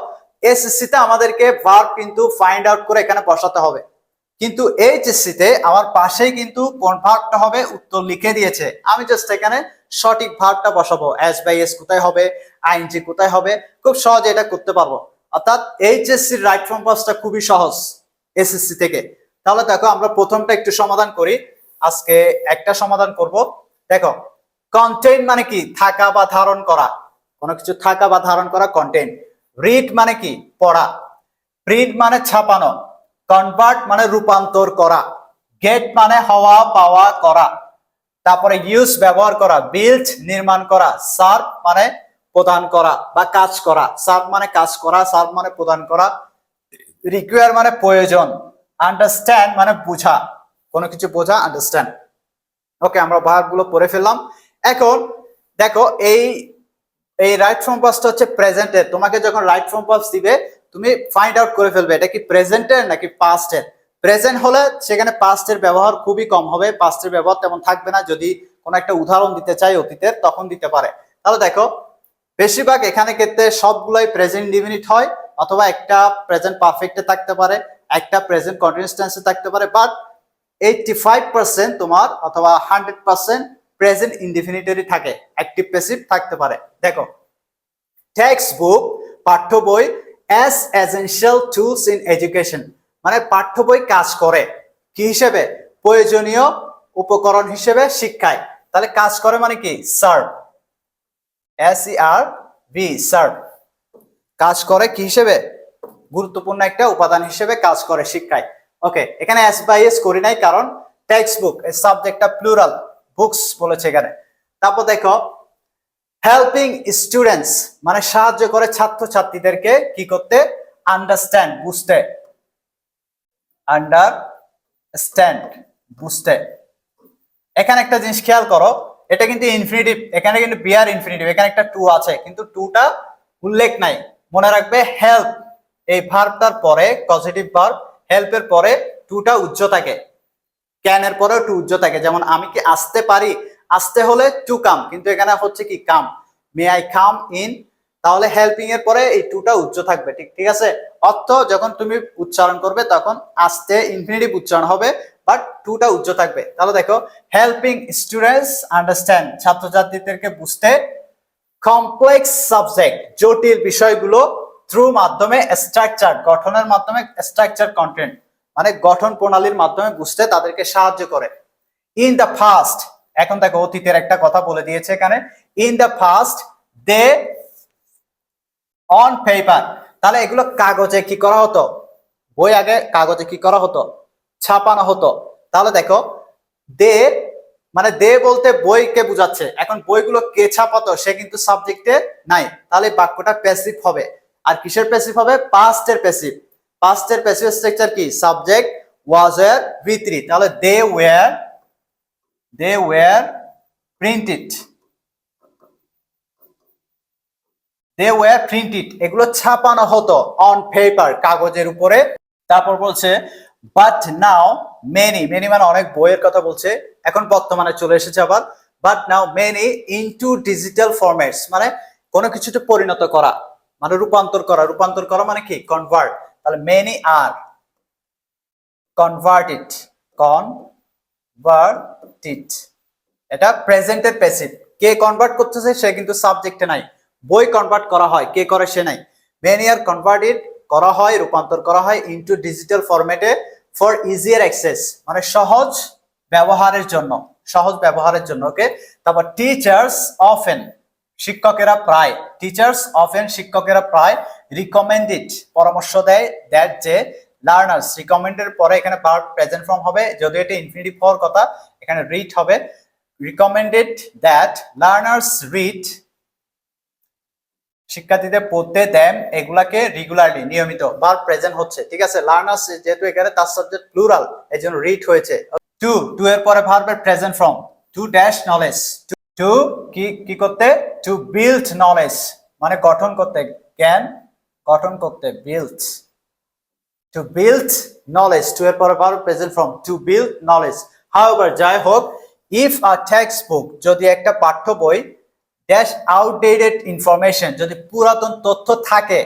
এসএসসি তে আমাদেরকে ভার্ব কিন্তু ফাইন্ড আউট করে এখানে বসাতে হবে, কিন্তু এইচএসসি তে আমার পাশেই কিন্তু কোন ভার্বটা হবে উত্তর লিখে দিয়েছে, আমি জাস্ট এখানে সঠিক ভার্বটা বসাবো, এস বাই এস কোথায় হবে, আইএনজি কোথায় হবে, খুব সহজে এটা করতে পারবো। অর্থাৎ এইচএসসির রাইট ফর্ম ভার্বসটা খুবই সহজ এসএসসি থেকে। তাহলে দেখো আমরা প্রথমটা একটু সমাধান করি, আজকে একটা সমাধান করব। দেখো কন্টেইন মানে কি, থাকা বা ধারণ করা, কোনো কিছু থাকা বা ধারণ করা কন্টেইন। রিড মানে কি, পড়া। প্রিন্ট মানে ছাপানো। কনভার্ট মানে রূপান্তর করা। গেট মানে হওয়া, পাওয়া, করা। তারপরে ইউজ ব্যবহার করা। বিল্ড নির্মাণ করা। সার্ভ মানে প্রদান করা বা কাজ করা। সার্ভ মানে কাজ করা, সার্ভ মানে প্রদান করা। রিকোয়ার মানে প্রয়োজন। আন্ডারস্ট্যান্ড মানে বোঝা, কোনো কিছু বোঝা, আন্ডারস্ট্যান্ড। ওকে, আমরা ভার্ব গুলো পড়ে ফেললাম। এখন দেখো এই রাইট ফর্ম ভার্বসটা হচ্ছে প্রেজেন্টের, তোমাকে যখন রাইট ফর্ম ভার্বস দিবে তুমি ফাইন্ড আউট করে ফেলবে এটা কি প্রেজেন্টের নাকি পাস্টের। প্রেজেন্ট হলে সেখানে পাস্টের ব্যবহার খুবই কম হবে, পাস্টের ব্যবহার তেমন থাকবে না, যদি কোনো একটা উদাহরণ দিতে চাই অতীতের তখন দিতে পারে। তাহলে দেখো বেশিরভাগ এখানে ক্ষেত্রে সবগুলোই প্রেজেন্ট ইনডিফিনিট হয়, অথবা একটা প্রেজেন্ট পারফেক্টে থাকতে পারে, একটা প্রেজেন্ট কন্টিনিউয়াস টেন্সে থাকতে পারে, বাট 85% তোমার অথবা 100% প্রেজেন্ট ইনডিফিনিটেরই থাকে, অ্যাক্টিভ প্যাসিভ থাকতে পারে। দেখো টেক্সট বুক পাঠ্য বই, as essential tools in education, মানে পাঠ্য বই কাজ করে কি হিসেবে, প্রয়োজনীয় উপকরণ হিসেবে শিক্ষায়। তাহলে কাজ করে মানে কি, সার্ভ, SERV, সার্ভ, কাজ করে কি হিসেবে, গুরুত্বপূর্ণ একটা উপাদান হিসেবে কাজ করে শিক্ষায়। ওকে, এখানে এস বাই এস করি নাই কারণ টেক্সট বুক এর সাবজেক্টটা প্লুরাল, বুকস বলেছে এখানে। তারপর দেখো হেল্পিং স্টুডেন্টস মানে সাহায্য করে ছাত্রছাত্রীদেরকে কি করতে, আন্ডারস্ট্যান্ড, বুঝতে, আন্ডারস্ট্যান্ড, বুঝতে। এখানে একটা জিনিস খেয়াল করো, এটা কিন্তু ইনফিনিটিভ, এখানে কিন্তু বিআর ইনফিনিটিভ, এখানে একটা টু আছে কিন্তু টুটা উল্লেখ নাই। মনে রাখবে হেল্প এই ভার্বটার পরে, পজিটিভ ভার্ব হেল্পের পরে টুটা উজ্জ থাকে, ক্যানের পরেও টু উজ্জ থাকে। যেমন আমি কি আসতে পারি, আসতে হলে টু কাম, কিন্তু এখানে হচ্ছে কি কাম, মে আই কাম ইন, তাহলে হেল্পিং এর পরে এই টুটা উজ্জ থাকবে, ঠিক আছে। অর্থ যখন তুমি উচ্চারণ করবে তখন আসতে ইনফিনিটিভ উচ্চারণ হবে, বাট টুটা উজ্জ থাকবে। তাহলে দেখো হেল্পিং স্টুডেন্টস আন্ডারস্ট্যান্ড, ছাত্রছাত্রীদেরকে বুঝতে, কমপ্লেক্স সাবজেক্ট জটিল বিষয়গুলো, থ্রু মাধ্যমে, স্ট্রাকচার গঠনের মাধ্যমে, স্ট্রাকচার কন্টেন্ট মানে গঠন প্রণালীর মাধ্যমে বুঝতে তাদেরকে সাহায্য করে। ইন দ্য ফার্স্ট, এখন দেখো অতীতের একটা কথা বলে দিয়েছে এখানে, in the first day on paper, তাহলে এগুলো কাগজে কি করা হতো, বই আগে কাগজে কি করা হতো, ছাপানো হতো। তাহলে দেখো দে মানে দে বলতে বইকে বোঝাচ্ছে, এখন বইগুলো কে ছাপাতো সে কিন্তু সাবজেক্টে নাই, তাহলে বাক্যটা প্যাসিভ হবে। আর কিসের প্যাসিভ হবে, পাস্টের প্যাসিভ। পাস্টের প্যাসিভ স্ট্রাকচার কি, সাবজেক্ট ওয়াজ এর V3, তাহলে they were printed, they were printed, এগুলো ছাপানো হতো অন পেপার, কাগজের উপরে। তারপর বলছে বাট নাও মেনি, মেনি মানে অনেক, বইয়ের কথা বলছে, এখন বর্তমানে চলে এসেছে আবার। But now many into digital formats, মানে কোনো কিছুতে পরিণত করা, মানে রূপান্তর করা, রূপান্তর করা মানে কি, কনভার্ট। তাহলে মেনি আর কনভার্টেড, কনভার্টেড, এটা প্রেজেন্টের প্যাসিভ। কে কনভার্ট করতেছে সে কিন্তু সাবজেক্টে নাই। বই কনভার্ট করা হয়, কে করে সে নাই। মেনি আর কনভার্টেড করা হয়, রূপান্তর করা হয় ইনটু ডিজিটাল ফরম্যাটে ফর ইজিয়ার অ্যাক্সেস, মানে সহজ ব্যবহারের জন্য, সহজ ব্যবহারের জন্য। ওকে, তারপর টিচার্স অফেন, শিক্ষকেরা প্রায়, টিচার্স অফেন শিক্ষকেরা প্রায় রিকমেন্ডেড পরামর্শ দেয়, দ্যাট যে লার্নার্স, রিকমেন্ডের পরে এখানে ভার্ব প্রেজেন্ট ফর্ম হবে, যদিও এটা ইনফিনিটিভ হওয়ার কথা, এখানে রিড হবে। রিকমেন্ডেড দ্যাট লার্নার্স রিড, শিক্ষার্থীদের পড়তে দেন এগুলাকে রেগুলারলি, নিয়মিত। ভার্ব প্রেজেন্ট হচ্ছে, ঠিক আছে। লার্নার্স যেহেতু এখানে তার সাবজেক্ট প্লুরাল, এজন্য রিড হয়েছে। টু এর পরে ভার্বের present form, to dash knowledge, to কি করতে, টু বিল্ড নলেজ, মানে গঠন করতে, জ্ঞান গঠন করতে, build, to build knowledge. To এর পরে verb present form, to build knowledge. However, যাই হোক, ইফ আ টেক্সট বুক, যদি একটা পাঠ্য বই, ড্যাশ আউটডেটেড ইনফরমেশন, যদি পুরাতন তথ্য থাকে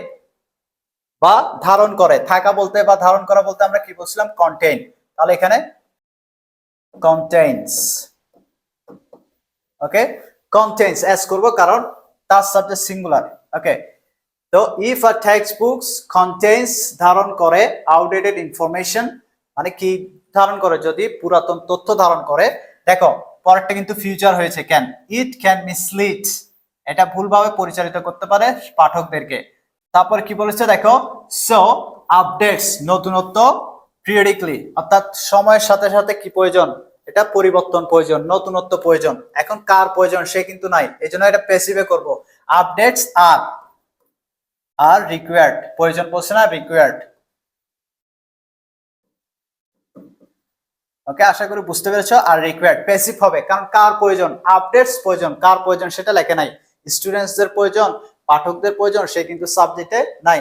বা ধারণ করে, থাকা বলতে বা ধারণ করা বলতে আমরা কি বলছিলাম, কন্টেইন, তাহলে এখানে কন্টেইনস। ওকে, কন্টেইনস এস করব কারণ তার সাবজেক্ট সিঙ্গুলার। ওকে, তো if a text books contains, ধারণ করে, আউটডেটেড ইনফরমেশন, মানে কি ধারণ করে, যদি পুরাতন তথ্য ধারণ করে। দেখো পরেরটা কিন্তু ফিউচার হয়েছে, ক্যান, ইট ক্যান মিসলিড, এটা ভুলভাবে পরিচালিত করতে পারে পাঠকদেরকে। তারপর কি বলেছে দেখো, সো আপডেটস, নতুনত্ব, পিরিয়ডিকলি, অর্থাৎ সময়ের সাথে সাথে কি প্রয়োজন, এটা পরিবর্তন প্রয়োজন, নতুনত্ব প্রয়োজন। এখন কার প্রয়োজন সে কিন্তু নাই, এই জন্য এটা প্যাসিভে করব। আপডেটস আর রিকোয়ার্ড, প্রয়োজন বলছে না, রিকোয়ার্ড। ওকে, আশা করি বুঝতে পেরেছো। আর রিকোয়ার্ড প্যাসিভ হবে, কারণ কার প্রয়োজন, আপডেটস প্রয়োজন, কার প্রয়োজন সেটা লেখে নাই। স্টুডেন্টসদের প্রয়োজন, পাঠকদের প্রয়োজন, সে কিন্তু সাবজেক্টে নাই।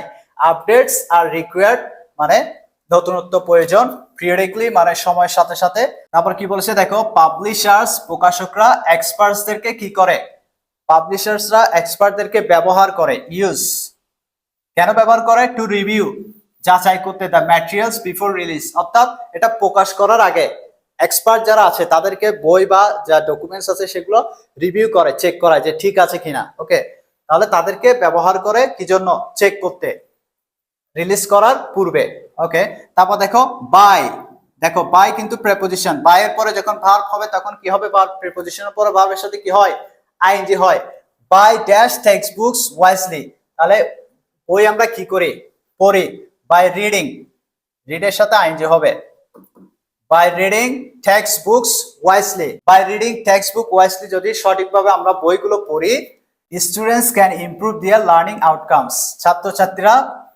আপডেটস আর রিকোয়ার্ড মানে নতুনত্ব প্রয়োজন, পিরিয়ডিকলি মানে সময়ের সাথে সাথে। তারপর কি বলেছে দেখো, পাবলিশার্স, প্রকাশকরা এক্সপার্টসদেরকে কি করে, পাবলিশার্সরা এক্সপার্টদেরকে ব্যবহার করে, ইউজ, কেন ব্যবহার করে, টু রিভিউ, যাচাই করতে, দ্য ম্যাটেরিয়ালস বিফোর রিলিজ, অর্থাৎ এটা প্রকাশ করার আগে এক্সপার্ট যারা আছে তাদেরকে বই বা যা ডকুমেন্টস আছে সেগুলো রিভিউ করে, চেক করা যে ঠিক আছে কিনা। ওকে, তাহলে তাদেরকে ব্যবহার করে কি জন্য, চেক করতে, রিলিজ করার পূর্বে। ওকে, তারপর দেখো বাই, দেখো বাই কিন্তু প্রেপোজিশন, বাই এর পরে যখন ভার্ব হবে তখন কি হবে, ভার্ব প্রেপোজিশনের পরে ভার্বের সাথে কি হয়, আইএনজি হয়। By dash text books wisely, তাহলে বই আমরা কি করি, পড়ি। বাই রিডিং, রিডের সাথে আইএনজি হবে। By reading text books wisely, by reading text book wisely, যদি সঠিকভাবে আমরা বইগুলো পড়ি, students can improve their learning outcomes, ছাত্রছাত্রীরা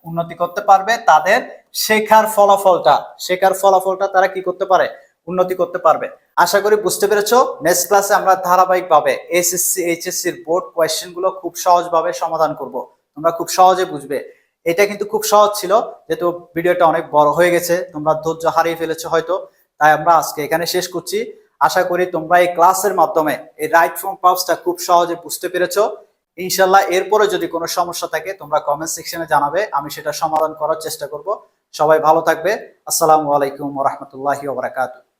উন্নতি করতে পারবে তাদের শেখার ফলাফলটা, শেখার ফলাফলটা তারা কি করতে পারে, উন্নতি করতে পারবে। আশা করি বুঝতে পেরেছো। নেক্সট ক্লাসে আমরা ধারাবাহিকভাবে এসএসসি এইচএসসি এর বোর্ড কোয়েশ্চেন গুলো খুব সহজভাবে সমাধান করব, তোমরা খুব সহজে বুঝবে। এটা কিন্তু খুব সহজ ছিল, যেহেতু ভিডিওটা অনেক বড় হয়ে গেছে, তোমরা ধৈর্য হারিয়ে ফেলেছো হয়তো, তাই আমরা আজকে এখানে শেষ করছি। আশা করি তোমরা এই ক্লাসের মাধ্যমে এই রাইট ফর্ম ভার্বসটা খুব সহজে বুঝতে পেরেছো। ইনশাল্লাহ এরপরে যদি কোনো সমস্যা থাকে তোমরা কমেন্ট সেকশনে জানাবে, আমি সেটা সমাধান করার চেষ্টা করব। সবাই ভালো থাকবে। আসসালামু আলাইকুম ওয়া রাহমাতুল্লাহি ওয়া বারাকাতুহু।